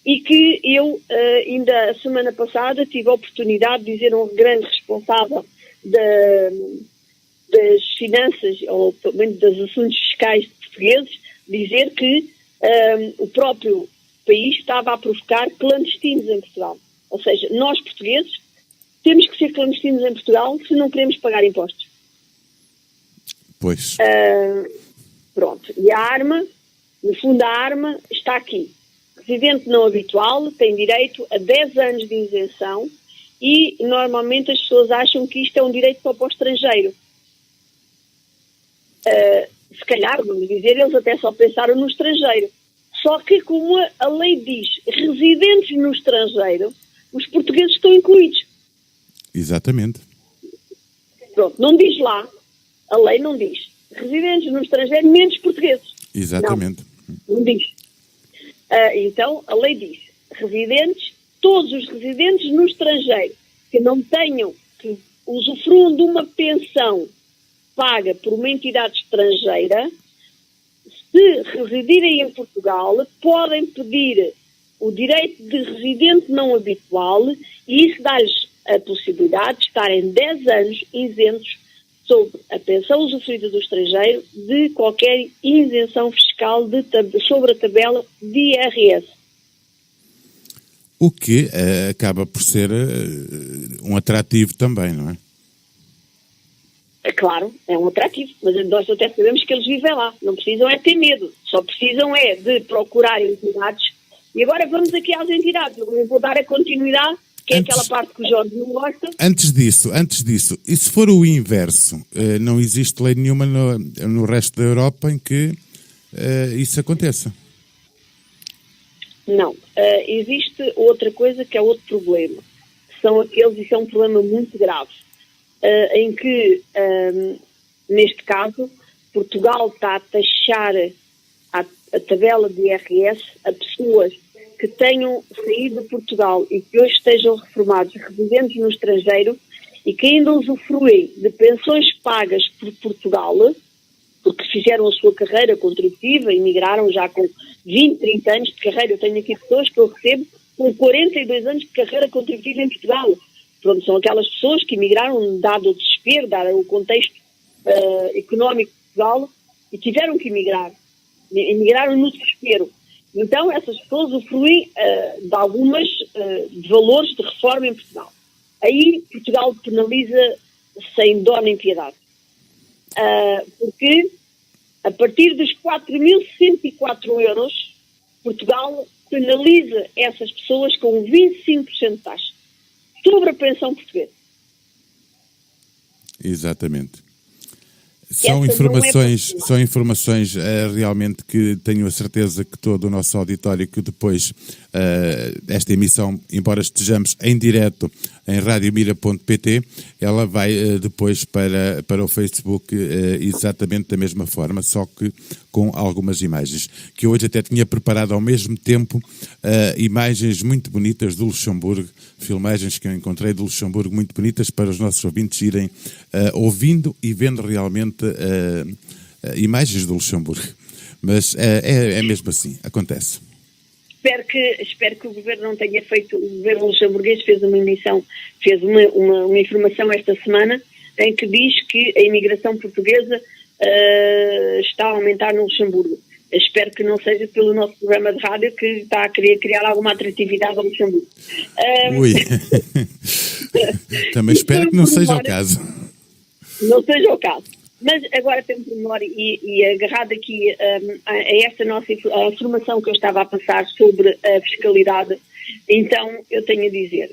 Speaker 2: e que eu, ainda a semana passada, tive a oportunidade de dizer a um grande responsável das finanças, ou pelo menos dos assuntos fiscais portugueses, dizer que o próprio país estava a provocar clandestinos em Portugal. Ou seja, nós portugueses temos que ser clandestinos em Portugal se não queremos pagar impostos.
Speaker 1: Pois.
Speaker 2: Pronto. E a arma, no fundo a arma está aqui. Residente não habitual tem direito a 10 anos de isenção e normalmente as pessoas acham que isto é um direito só para o estrangeiro. Se calhar, vamos dizer, eles até só pensaram no estrangeiro. Só que, como a lei diz residentes no estrangeiro, os portugueses estão incluídos.
Speaker 1: Exatamente.
Speaker 2: Pronto, não diz lá, a lei não diz residentes no estrangeiro menos portugueses.
Speaker 1: Exatamente.
Speaker 2: Não diz. Então, a lei diz residentes, todos os residentes no estrangeiro que não tenham, que usufruam de uma pensão paga por uma entidade estrangeira, se residirem em Portugal, podem pedir o direito de residente não habitual e isso dá-lhes a possibilidade de estarem 10 anos isentos sobre a pensão usufruída do estrangeiro de qualquer isenção fiscal sobre a tabela de IRS.
Speaker 1: O que acaba por ser um atrativo também, não é?
Speaker 2: É claro, é um atrativo, mas nós até sabemos que eles vivem lá. Não precisam é ter medo, só precisam é de procurar entidades. E agora vamos aqui às entidades. Eu vou dar a continuidade, que é aquela parte que o Jorge não gosta.
Speaker 1: Antes disso, e se for o inverso, não existe lei nenhuma no resto da Europa em que isso aconteça?
Speaker 2: Não. Existe outra coisa que é outro problema. São aqueles, isso é um problema muito grave, em que, neste caso, Portugal está a taxar a tabela de IRS a pessoas que tenham saído de Portugal e que hoje estejam reformados, residentes no estrangeiro e que ainda usufruem de pensões pagas por Portugal, porque fizeram a sua carreira contributiva, emigraram já com 20, 30 anos de carreira. Eu tenho aqui pessoas que eu recebo com 42 anos de carreira contributiva em Portugal. Pronto, são aquelas pessoas que emigraram dado o desespero, dado o contexto económico de Portugal e tiveram que emigrar. Emigraram no desespero. Então, essas pessoas usufruem de algumas de valores de reforma em Portugal. Aí, Portugal penaliza sem dó nem piedade. Porque, a partir dos 4.104 euros, Portugal penaliza essas pessoas com 25% de taxa sobre a pensão portuguesa.
Speaker 1: Exatamente. São informações realmente que tenho a certeza que todo o nosso auditório, que depois esta emissão, embora estejamos em direto em radiomira.pt, ela vai depois para o Facebook exatamente da mesma forma, só que com algumas imagens, que eu hoje até tinha preparado ao mesmo tempo imagens muito bonitas do Luxemburgo, filmagens que eu encontrei do Luxemburgo muito bonitas para os nossos ouvintes irem ouvindo e vendo realmente imagens do Luxemburgo. Mas é mesmo assim, acontece.
Speaker 2: Espero que o Governo não tenha feito, o Governo luxemburguês fez uma informação esta semana em que diz que a imigração portuguesa está a aumentar no Luxemburgo. Espero que não seja pelo nosso programa de rádio que está a querer criar alguma atratividade ao Luxemburgo.
Speaker 1: Ui, também espero que não seja o caso.
Speaker 2: Não seja o caso. Mas agora temos memória e agarrado aqui a esta nossa informação que eu estava a passar sobre a fiscalidade, então eu tenho a dizer,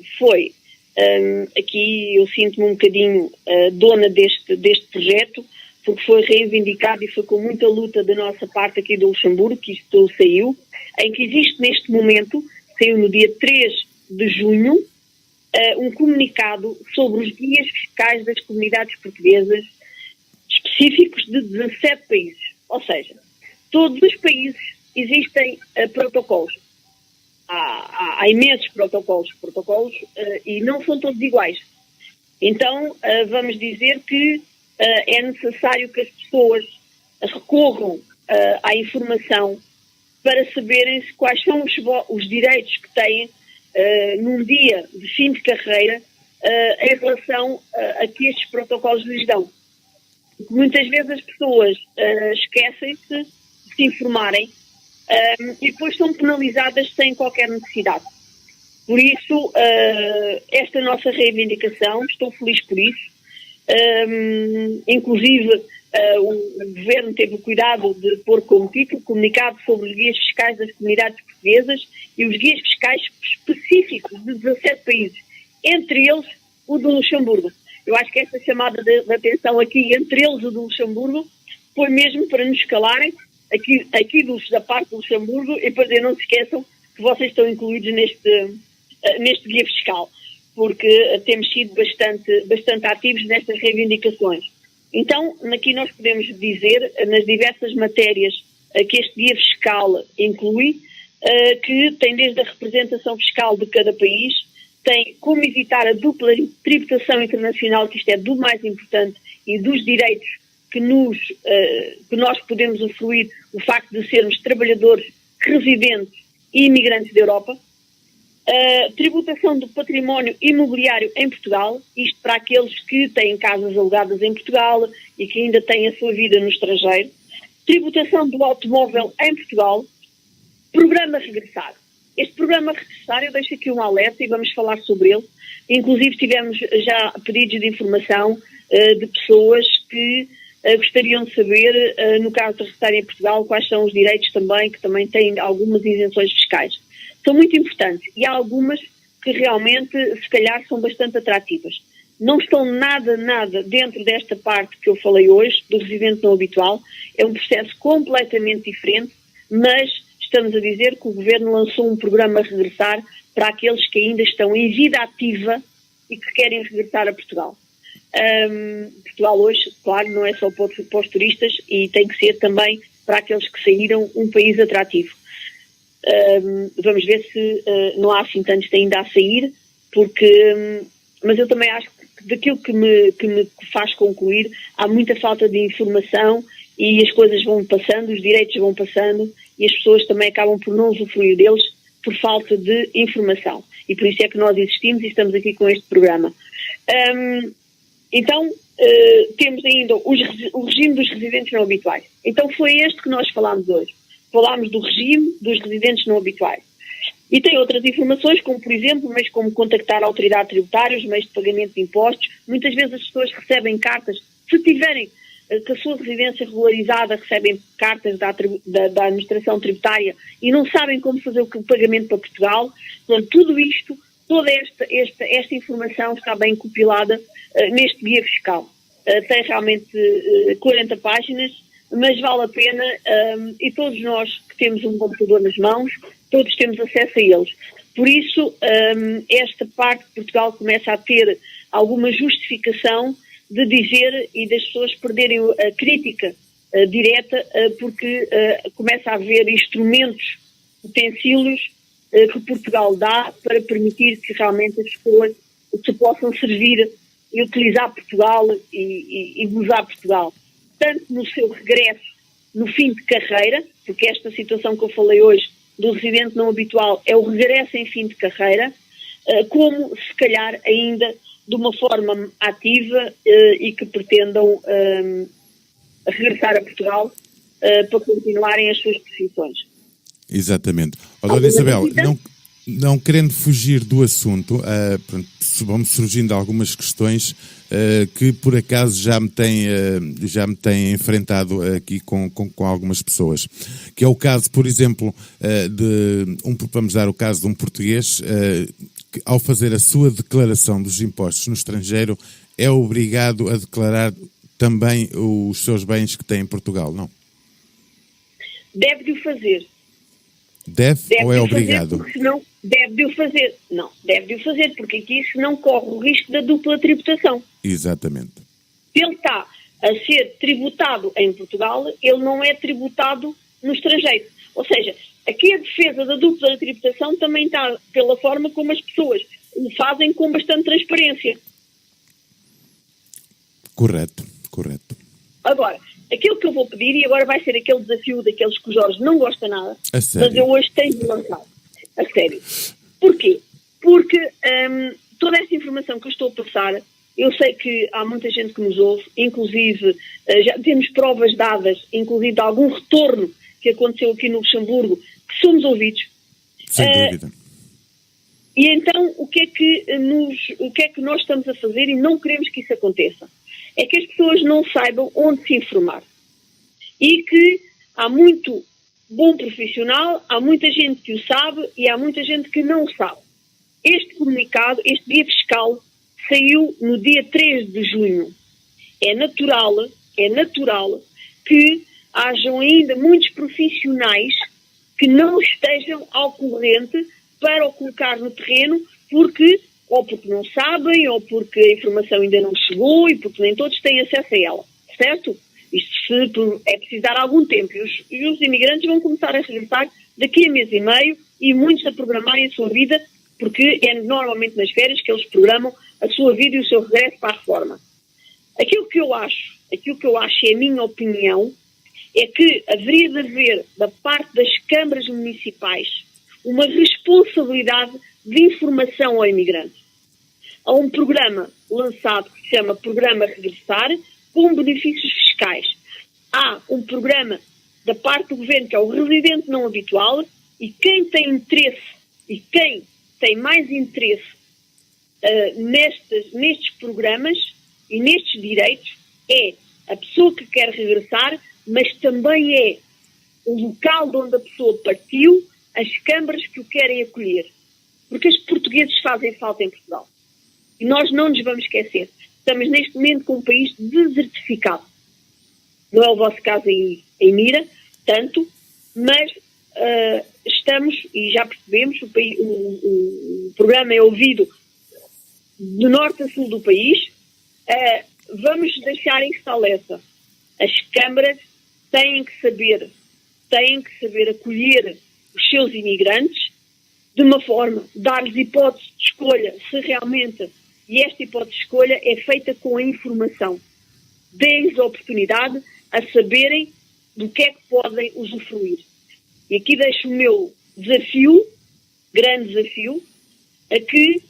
Speaker 2: aqui eu sinto-me um bocadinho dona deste projeto, porque foi reivindicado e foi com muita luta da nossa parte aqui do Luxemburgo que isto saiu, em que existe neste momento, saiu no dia 3 de junho, um comunicado sobre os guias fiscais das comunidades portuguesas específicos de 17 países. Ou seja, todos os países existem protocolos. Há imensos protocolos e não são todos iguais. Então, vamos dizer que é necessário que as pessoas recorram à informação para saberem quais são os direitos que têm num dia de fim de carreira em relação a que estes protocolos lhes dão. Muitas vezes as pessoas esquecem-se de se informarem e depois são penalizadas sem qualquer necessidade. Por isso, esta nossa reivindicação, estou feliz por isso. Inclusive, o Governo teve o cuidado de pôr como título comunicado sobre os guias fiscais das comunidades portuguesas e os guias fiscais específicos de 17 países, entre eles o do Luxemburgo. Eu acho que esta chamada de atenção aqui, entre eles o do Luxemburgo, foi mesmo para nos calarem aqui da parte do Luxemburgo e para dizer, não se esqueçam que vocês estão incluídos neste guia fiscal, porque temos sido bastante ativos nestas reivindicações. Então, aqui nós podemos dizer, nas diversas matérias que este guia fiscal inclui, que tem desde a representação fiscal de cada país, tem como evitar a dupla tributação internacional, que isto é do mais importante, e dos direitos que nós podemos usufruir, o facto de sermos trabalhadores residentes e imigrantes da Europa. Tributação do património imobiliário em Portugal, isto para aqueles que têm casas alugadas em Portugal e que ainda têm a sua vida no estrangeiro. Tributação do automóvel em Portugal. Programa Regressar. Este programa Regressar, eu deixo aqui um alerta e vamos falar sobre ele. Inclusive tivemos já pedidos de informação de pessoas que gostariam de saber, no caso de regressar em Portugal, quais são os direitos também, que também têm algumas isenções fiscais. São muito importantes e há algumas que realmente, se calhar, são bastante atrativas. Não estão nada dentro desta parte que eu falei hoje, do residente não habitual. É um processo completamente diferente, mas estamos a dizer que o Governo lançou um programa Regressar para aqueles que ainda estão em vida ativa e que querem regressar a Portugal. Portugal hoje, claro, não é só para os turistas e tem que ser também para aqueles que saíram um país atrativo. Vamos ver se não há assim tantos ainda a sair, mas eu também acho que daquilo que me faz concluir, há muita falta de informação e as coisas vão passando, os direitos vão passando e as pessoas também acabam por não usufruir deles por falta de informação. E por isso é que nós existimos e estamos aqui com este programa. Então, temos ainda o regime dos residentes não habituais. Então foi este que nós falámos hoje. Falámos do regime dos residentes não habituais. E tem outras informações, como por exemplo, meios como contactar a autoridade tributária, os meios de pagamento de impostos. Muitas vezes as pessoas recebem cartas, se tiverem que a sua residência regularizada, recebem cartas da administração tributária e não sabem como fazer o pagamento para Portugal. Portanto, tudo isto, toda esta informação está bem compilada neste guia fiscal. Tem realmente 40 páginas, mas vale a pena e todos nós que temos um computador nas mãos, todos temos acesso a eles. Por isso, esta parte de Portugal começa a ter alguma justificação de dizer e das pessoas perderem a crítica direta, porque começa a haver instrumentos, utensílios que Portugal dá para permitir que realmente as pessoas se possam servir e utilizar Portugal e gozar Portugal. Tanto no seu regresso, no fim de carreira, porque esta situação que eu falei hoje do residente não habitual é o regresso em fim de carreira, como se calhar ainda de uma forma ativa e que pretendam regressar a Portugal para continuarem as suas profissões.
Speaker 1: Exatamente. Dona Isabel, não querendo fugir do assunto, vão surgindo algumas questões que por acaso já me têm enfrentado aqui com algumas pessoas. Que é o caso, por exemplo, vamos dar o caso de um português que, ao fazer a sua declaração dos impostos no estrangeiro, é obrigado a declarar também os seus bens que tem em Portugal, não?
Speaker 2: Deve de o fazer.
Speaker 1: Deve ou é obrigado?
Speaker 2: Fazer, senão, deve de o fazer. Não, deve de o fazer, porque aqui senão corre o risco da dupla tributação.
Speaker 1: Exatamente.
Speaker 2: Se ele está a ser tributado em Portugal, ele não é tributado no estrangeiro. Ou seja, aqui a defesa da dupla tributação também está pela forma como as pessoas o fazem com bastante transparência.
Speaker 1: Correto.
Speaker 2: Agora, aquilo que eu vou pedir, e agora vai ser aquele desafio daqueles que o Jorge não gosta nada,
Speaker 1: a sério?
Speaker 2: Mas eu hoje tenho de lançar. A sério. Porquê? Porque toda esta informação que eu estou a passar, eu sei que há muita gente que nos ouve, inclusive já temos provas dadas, inclusive de algum retorno que aconteceu aqui no Luxemburgo, que somos ouvidos.
Speaker 1: Sem dúvida.
Speaker 2: E então, o que é que nós estamos a fazer e não queremos que isso aconteça? É que as pessoas não saibam onde se informar. E que há muito bom profissional, há muita gente que o sabe e há muita gente que não o sabe. Este comunicado, este dia fiscal, saiu no dia 3 de junho. É natural que hajam ainda muitos profissionais que não estejam ao corrente para o colocar no terreno, ou porque não sabem, ou porque a informação ainda não chegou e porque nem todos têm acesso a ela, certo? Isto é preciso dar algum tempo. E os imigrantes vão começar a regressar daqui a mês e meio e muitos a programarem a sua vida, porque é normalmente nas férias que eles programam a sua vida e o seu regresso para a reforma. Aquilo que eu acho, é a minha opinião, é que haveria de haver, da parte das câmaras municipais, uma responsabilidade de informação ao imigrante. Há um programa lançado que se chama Programa Regressar, com benefícios fiscais. Há um programa da parte do governo que é o residente não habitual, e quem tem interesse e quem tem mais interesse nestes programas e nestes direitos é a pessoa que quer regressar, mas também é o local de onde a pessoa partiu, as câmaras que o querem acolher. Porque os portugueses fazem falta em Portugal. E nós não nos vamos esquecer. Estamos neste momento com um país desertificado. Não é o vosso caso em Mira, tanto, mas estamos, e já percebemos, o programa é ouvido de norte a sul do país. Vamos deixar em Salesa. As câmaras têm que saber acolher os seus imigrantes de uma forma, dar-lhes hipótese de escolha, se realmente, e esta hipótese de escolha é feita com a informação. Deem-lhes a oportunidade a saberem do que é que podem usufruir. E aqui deixo o meu desafio, grande desafio, a que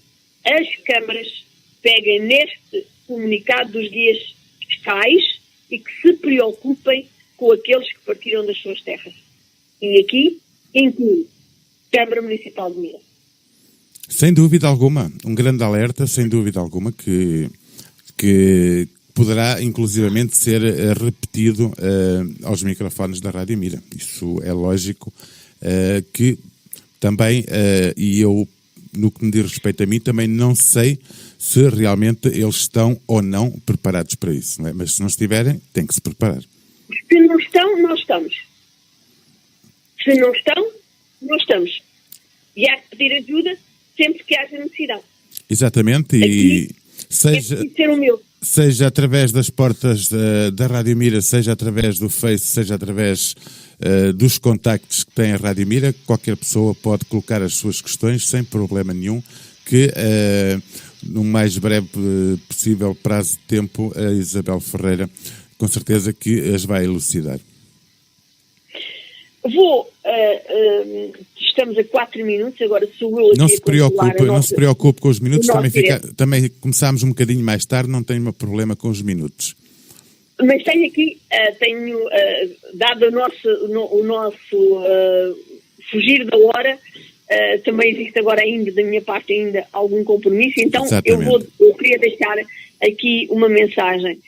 Speaker 2: as câmaras peguem neste comunicado dos guias fiscais e que se preocupem com aqueles que partiram das suas terras. E aqui inclui Câmara Municipal de Mira.
Speaker 1: Sem dúvida alguma, um grande alerta, sem dúvida alguma, que poderá inclusivamente ser repetido aos microfones da Rádio Mira. Isso é lógico que também, e eu, no que me diz respeito a mim, também não sei se realmente eles estão ou não preparados para isso, não é? Mas se não estiverem, têm que se preparar.
Speaker 2: Se não estão, nós estamos. Se não estão, nós estamos. e há que pedir ajuda sempre que haja necessidade.
Speaker 1: Exatamente, e seja através das portas da Rádio Mira, seja através do Face, seja através dos contactos que tem a Rádio Mira, qualquer pessoa pode colocar as suas questões sem problema nenhum, que no mais breve possível prazo de tempo a Isabel Ferreira com certeza que as vai elucidar.
Speaker 2: Estamos a 4 minutos, agora sou eu aqui
Speaker 1: não se preocupe com os minutos, também começámos um bocadinho mais tarde, não tenho problema com os minutos.
Speaker 2: Mas tenho aqui, dado o nosso fugir da hora, também existe agora ainda, da minha parte, ainda algum compromisso, então eu queria deixar aqui uma mensagem,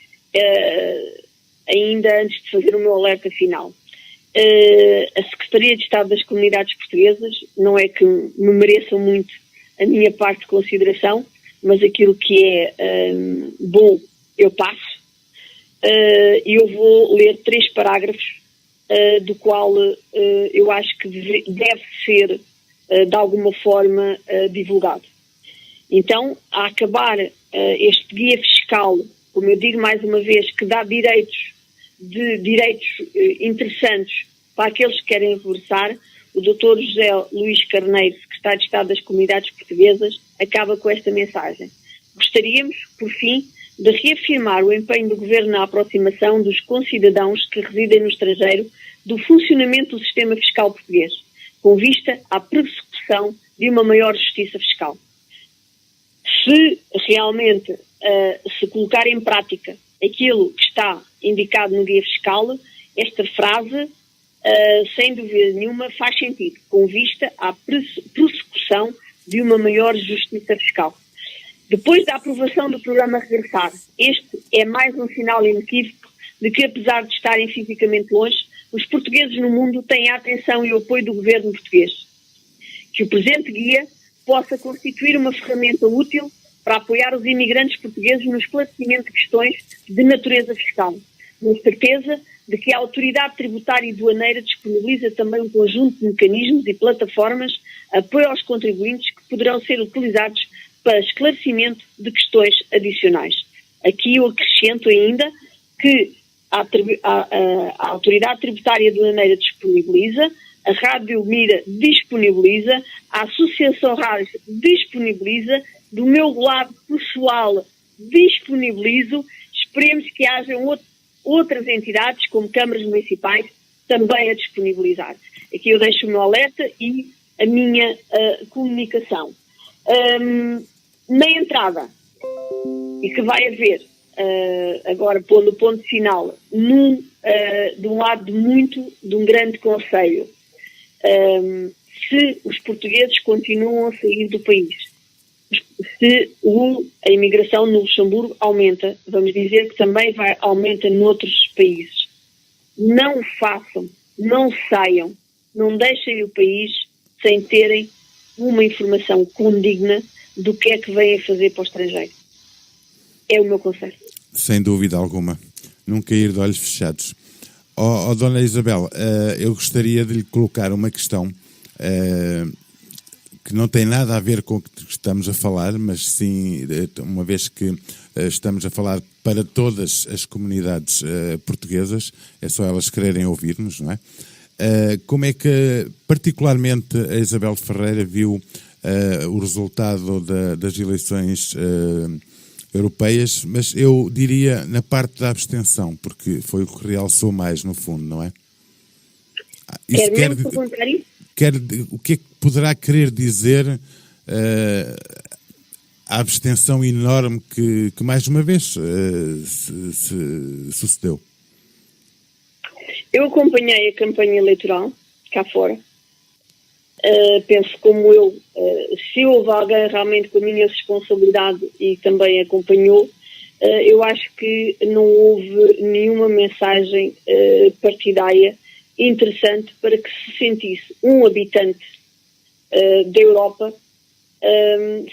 Speaker 2: ainda antes de fazer o meu alerta final. A Secretaria de Estado das Comunidades Portuguesas não é que me mereçam muito a minha parte de consideração, mas aquilo que é bom eu passo, e eu vou ler 3 parágrafos do qual eu acho que deve ser de alguma forma divulgado. Então, a acabar este guia fiscal, como eu digo mais uma vez, que dá direitos interessantes para aqueles que querem regressar, o Dr. José Luís Carneiro, Secretário de Estado das Comunidades Portuguesas, acaba com esta mensagem. Gostaríamos, por fim, de reafirmar o empenho do Governo na aproximação dos concidadãos que residem no estrangeiro do funcionamento do sistema fiscal português, com vista à persecução de uma maior justiça fiscal. Se realmente se colocar em prática aquilo que está indicado no guia fiscal, esta frase, sem dúvida nenhuma, faz sentido, com vista à persecução de uma maior justiça fiscal. Depois da aprovação do programa Regressar, este é mais um sinal inequívoco de que, apesar de estarem fisicamente longe, os portugueses no mundo têm a atenção e o apoio do governo português. Que o presente guia possa constituir uma ferramenta útil para apoiar os imigrantes portugueses no esclarecimento de questões de natureza fiscal, com certeza de que a Autoridade Tributária e Aduaneira disponibiliza também um conjunto de mecanismos e plataformas de apoio aos contribuintes que poderão ser utilizados para esclarecimento de questões adicionais. Aqui eu acrescento ainda que a Autoridade Tributária e Aduaneira disponibiliza, a Rádio Mira disponibiliza, a Associação Rádios disponibiliza, do meu lado pessoal disponibilizo, esperemos que hajam outras entidades, como câmaras municipais, também a disponibilizar. Aqui eu deixo o meu alerta e a minha comunicação. Na entrada, e que vai haver, agora pondo o ponto final, de um lado de um grande conselho, se os portugueses continuam a sair do país, se a imigração no Luxemburgo aumenta, vamos dizer que também aumenta noutros países. Não o façam, não saiam, não deixem o país sem terem uma informação condigna do que é que vêm a fazer para o estrangeiro. É o meu conselho.
Speaker 1: Sem dúvida alguma. Nunca ir de olhos fechados. Dona Isabel, eu gostaria de lhe colocar uma questão que não tem nada a ver com o que estamos a falar, mas sim, uma vez que estamos a falar para todas as comunidades portuguesas, é só elas quererem ouvir-nos, não é? Como é que, particularmente, a Isabel Ferreira viu o resultado das eleições europeias, mas eu diria na parte da abstenção, porque foi o que realçou mais, no fundo, não é? O que é que poderá querer dizer a abstenção enorme que mais uma vez se sucedeu?
Speaker 2: Eu acompanhei a campanha eleitoral cá fora. Penso como eu, se houve alguém realmente com a minha responsabilidade e também acompanhou, eu acho que não houve nenhuma mensagem partidária interessante para que se sentisse um habitante da Europa,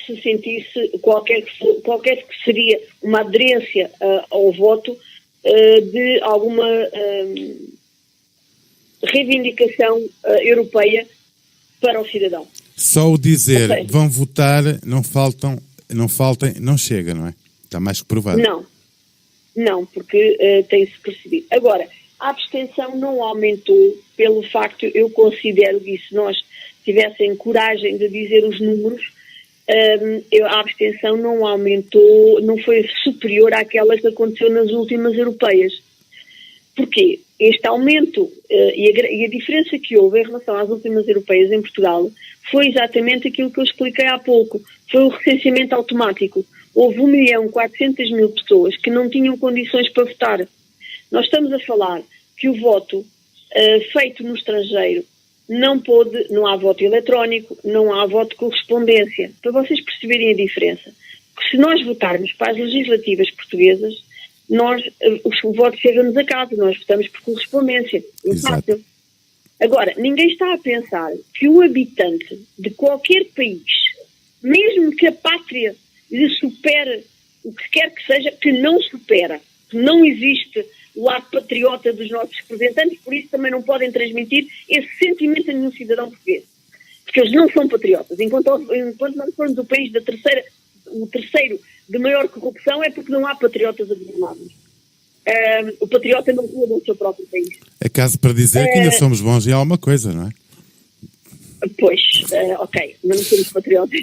Speaker 2: se sentisse qualquer que seria uma aderência ao voto de alguma reivindicação europeia para o cidadão.
Speaker 1: Só o dizer
Speaker 2: Ok.
Speaker 1: vão votar, não faltem, não chega, não é? Está mais que provado.
Speaker 2: Não, porque tem-se percebido. Agora, a abstenção não aumentou pelo facto, eu considero que se nós tivessem coragem de dizer os números, a abstenção não aumentou, não foi superior àquela que aconteceu nas últimas europeias. Porquê? Este aumento e a diferença que houve em relação às últimas europeias em Portugal foi exatamente aquilo que eu expliquei há pouco. Foi o recenseamento automático. Houve 1.400.000 pessoas que não tinham condições para votar. Nós estamos a falar que o voto feito no estrangeiro não há voto eletrónico, não há voto de correspondência. Para vocês perceberem a diferença. Porque se nós votarmos para as legislativas portuguesas, o voto chega-nos a casa, nós votamos por correspondência. É fácil. Agora, ninguém está a pensar que um habitante de qualquer país, mesmo que a pátria lhe supere o que quer que seja, que não supera, que não existe o lado patriota dos nossos representantes, por isso também não podem transmitir esse sentimento a nenhum cidadão português. Porque eles não são patriotas. Enquanto nós formos o país o terceiro de maior corrupção, é porque não há patriotas a governar-nos. O patriota não governa o seu próprio país.
Speaker 1: É caso para dizer que ainda somos bons em alguma coisa, não é?
Speaker 2: Pois, ok, mas não somos patriotas.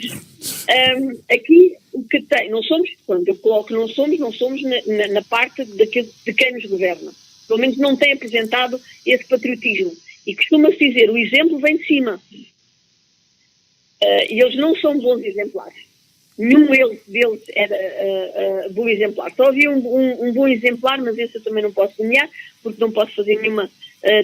Speaker 2: Aqui, o que tem, não somos, quando eu coloco não somos na parte de quem nos governa. Pelo menos não tem apresentado esse patriotismo. E costuma-se dizer, o exemplo vem de cima. E eles não são bons exemplares. Nenhum deles era bom exemplar. Só havia um bom exemplar, mas esse eu também não posso nomear, porque não posso fazer nenhuma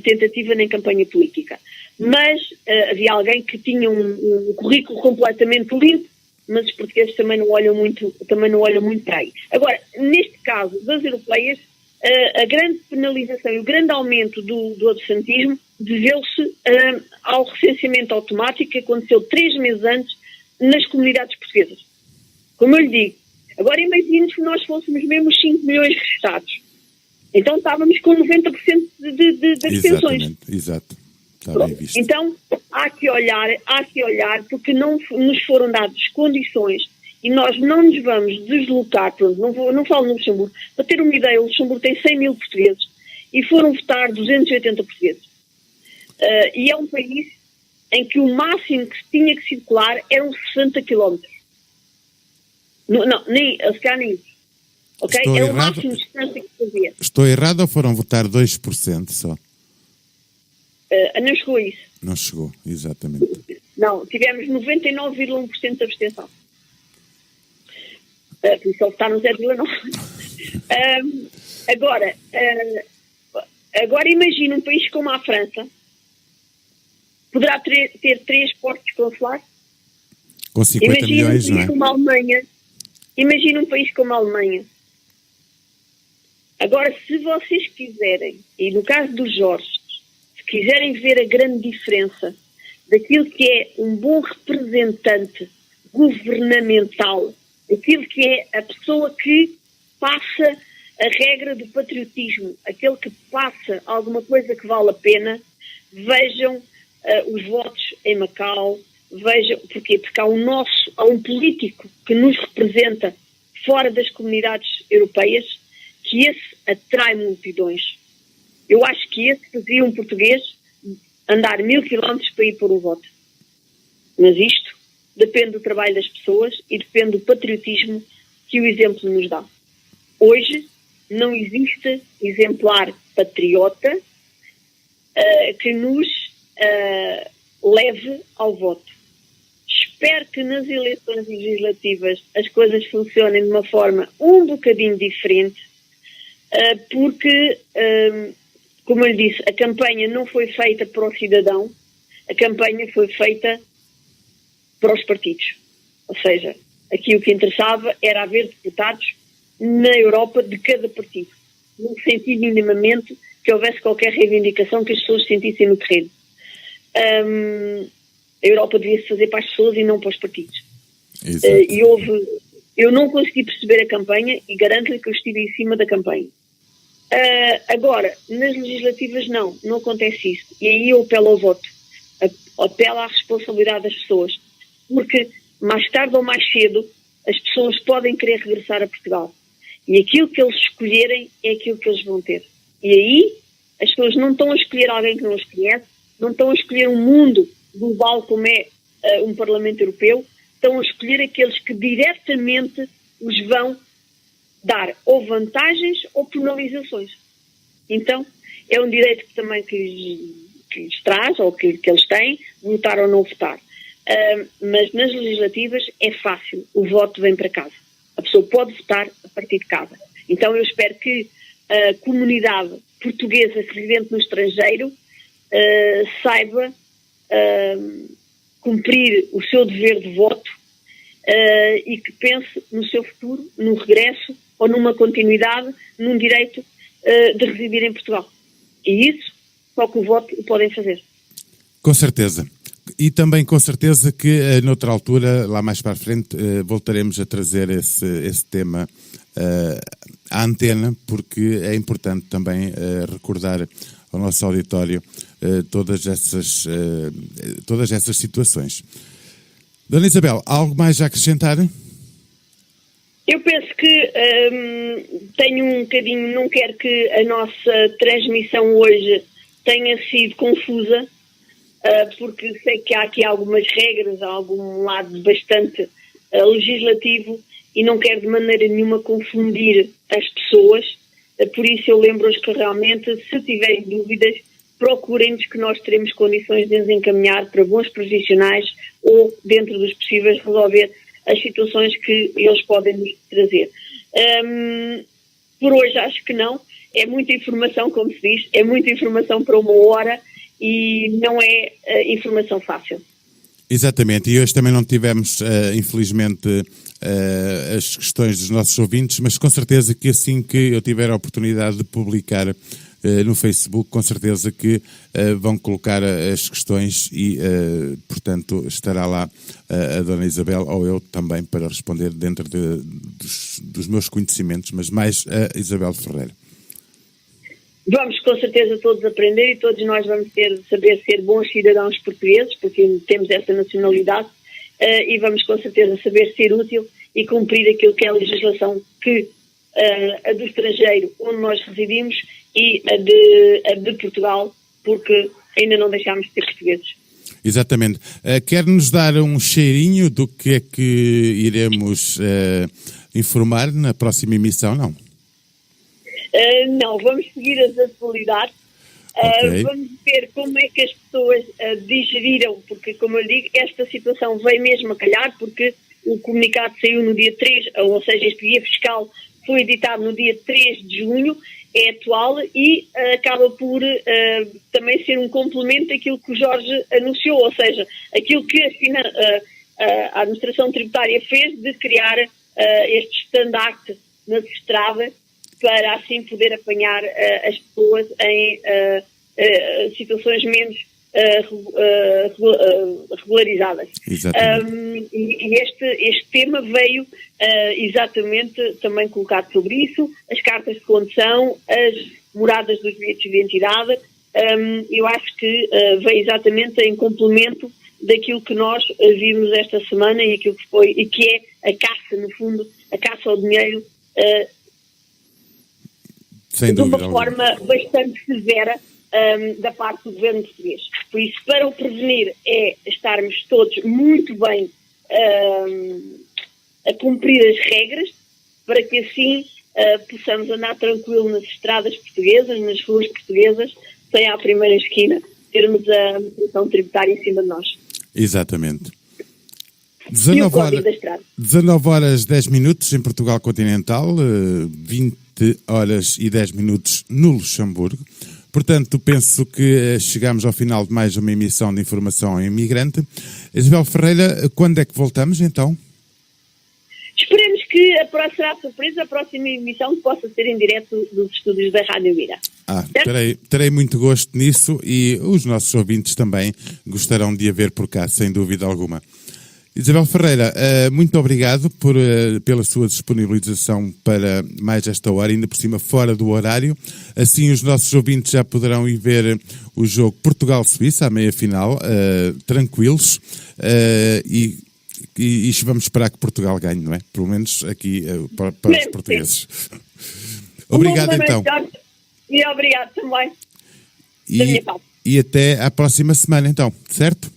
Speaker 2: tentativa nem campanha política. Mas havia alguém que tinha um currículo completamente limpo, mas os portugueses também não olham muito para aí. Agora, neste caso das europeias, a grande penalização e o grande aumento do absentismo deveu-se ao recenseamento automático que aconteceu 3 meses antes nas comunidades portuguesas. Como eu lhe digo, agora imagine se nós fôssemos mesmo os 5 milhões registados. Então estávamos com 90% de abstenções.
Speaker 1: Exatamente, exato. Está bem visto.
Speaker 2: Então há que olhar porque não nos foram dadas condições e nós não nos vamos deslocar, pronto, não falo no Luxemburgo, para ter uma ideia, o Luxemburgo tem 100 mil portugueses e foram votar 280 portugueses. E é um país em que o máximo que tinha que circular eram 60 quilómetros. Não, nem isso. Ok? Era o máximo de distância que fazia.
Speaker 1: Estou errado ou foram votar 2% só?
Speaker 2: Não chegou a isso.
Speaker 1: Não chegou, exatamente.
Speaker 2: Não, tivemos 99,1% de abstenção. Por isso ele está no 0,9%. Agora imagina um país como a França. Poderá ter 3 postos consulares?
Speaker 1: Com 50 milhões, não é?
Speaker 2: Imagina um país como a Alemanha. Agora, se vocês quiserem, e no caso dos Jorge, se quiserem ver a grande diferença daquilo que é um bom representante governamental, daquilo que é a pessoa que passa a regra do patriotismo, aquele que passa alguma coisa que vale a pena, vejam os votos em Macau, vejam, porquê? Porque há um político que nos representa fora das comunidades europeias, que esse atrai multidões. Eu acho que esse fazia um português andar 1000 quilómetros para ir pôr um voto. Mas isto depende do trabalho das pessoas e depende do patriotismo que o exemplo nos dá. Hoje não existe exemplar patriota que nos leve ao voto. Espero que nas eleições legislativas as coisas funcionem de uma forma um bocadinho diferente, porque, como eu lhe disse, a campanha não foi feita para o cidadão, a campanha foi feita para os partidos. Ou seja, aqui o que interessava era haver deputados na Europa de cada partido. Não senti minimamente que houvesse qualquer reivindicação que as pessoas sentissem no terreno. A Europa devia-se fazer para as pessoas e não para os partidos. Eu não consegui perceber a campanha e garanto-lhe que eu estive em cima da campanha. Agora, nas legislativas não acontece isso. E aí eu apelo ao voto, apelo à responsabilidade das pessoas. porque mais tarde ou mais cedo as pessoas podem querer regressar a Portugal. E aquilo que eles escolherem é aquilo que eles vão ter. E aí as pessoas não estão a escolher alguém que não os conhece, não estão a escolher um mundo global como é um Parlamento Europeu, estão a escolher aqueles que diretamente os vão dar ou vantagens ou penalizações. Então, é um direito que também que lhes traz, ou que eles têm, votar ou não votar. Mas nas legislativas é fácil, o voto vem para casa. A pessoa pode votar a partir de casa. Então eu espero que a comunidade portuguesa residente no estrangeiro saiba cumprir o seu dever de voto e que pense no seu futuro, no regresso ou numa continuidade, num direito de residir em Portugal. E isso só com o voto o podem fazer. Com
Speaker 1: certeza. E também com certeza que noutra altura, lá mais para a frente, voltaremos a trazer esse tema à antena, porque é importante também recordar ao nosso auditório todas essas situações. Dona Isabel, algo mais a acrescentar?
Speaker 2: Eu penso que tenho um bocadinho, não quero que a nossa transmissão hoje tenha sido confusa, porque sei que há aqui algumas regras, há algum lado bastante legislativo e não quero de maneira nenhuma confundir as pessoas, por isso eu lembro-os que realmente, se tiverem dúvidas, procurem-nos que nós teremos condições de nos encaminhar para bons profissionais ou, dentro dos possíveis, resolver as situações que eles podem nos trazer. Por hoje acho que não, é muita informação, como se diz, é muita informação para uma hora e não é informação fácil.
Speaker 1: Exatamente, e hoje também não tivemos, infelizmente, as questões dos nossos ouvintes, mas com certeza que assim que eu tiver a oportunidade de publicar no Facebook, com certeza que vão colocar as questões e, portanto, estará lá a Dona Isabel ou eu também para responder dentro dos meus conhecimentos, mas mais a Isabel Ferreira.
Speaker 2: Vamos com certeza todos aprender e todos nós vamos saber ser bons cidadãos portugueses, porque temos essa nacionalidade, e vamos com certeza saber ser útil e cumprir aquilo que é a legislação que a do estrangeiro onde nós residimos e a de Portugal, porque ainda não deixámos de ser portugueses.
Speaker 1: Exatamente. Quer-nos dar um cheirinho do que é que iremos informar na próxima emissão, não?
Speaker 2: Não, vamos seguir as atualidades. Okay. Vamos ver como é que as pessoas digeriram, porque, como eu digo, esta situação veio mesmo a calhar, porque o comunicado saiu no dia 3, ou seja, este guia fiscal foi editado no dia 3 de junho, é atual e acaba por também ser um complemento daquilo que o Jorge anunciou, ou seja, aquilo que a administração tributária fez de criar este estandarte na estrada para assim poder apanhar as pessoas em situações menos regularizadas. E este tema veio exatamente também colocado sobre isso, as cartas de condução, as moradas dos bilhetes de identidade. Eu acho que veio exatamente em complemento daquilo que nós vimos esta semana e aquilo que foi e que é a caça, no fundo, a caça ao dinheiro de uma forma bastante severa da parte do governo português. Por isso, para o prevenir é estarmos todos muito bem a cumprir as regras, para que assim possamos andar tranquilo nas estradas portuguesas, nas ruas portuguesas, sem à primeira esquina termos a administração tributária em cima de nós.
Speaker 1: Exatamente. 19 horas 10 minutos em Portugal continental, 20 horas e 10 minutos no Luxemburgo. Portanto, penso que chegamos ao final de mais uma emissão de Informação ao Imigrante. Isabel Ferreira, quando é que voltamos então?
Speaker 2: Esperemos que será surpresa a próxima emissão que possa ser em direto dos estúdios da Rádio Mira.
Speaker 1: Terei muito gosto nisso e os nossos ouvintes também gostarão de a ver por cá, sem dúvida alguma. Isabel Ferreira, muito obrigado pela sua disponibilização para mais esta hora, ainda por cima fora do horário. Assim os nossos ouvintes já poderão ir ver o jogo Portugal-Suíça, à meia-final, tranquilos. E e vamos esperar que Portugal ganhe, não é? Pelo menos aqui para os portugueses. Obrigado então.
Speaker 2: E obrigado também. Da minha parte.
Speaker 1: E até à próxima semana então, certo?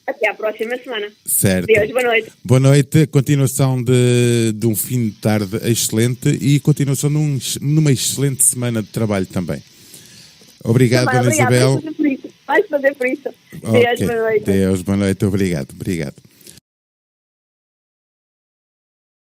Speaker 2: Até à próxima semana.
Speaker 1: Certo.
Speaker 2: Deus, boa noite.
Speaker 1: Boa noite, continuação de um fim de tarde excelente e continuação numa excelente semana de trabalho também. Obrigado, Dona Isabel.
Speaker 2: Vais fazer por isso. Deus, boa noite.
Speaker 1: Deus, boa noite, obrigado.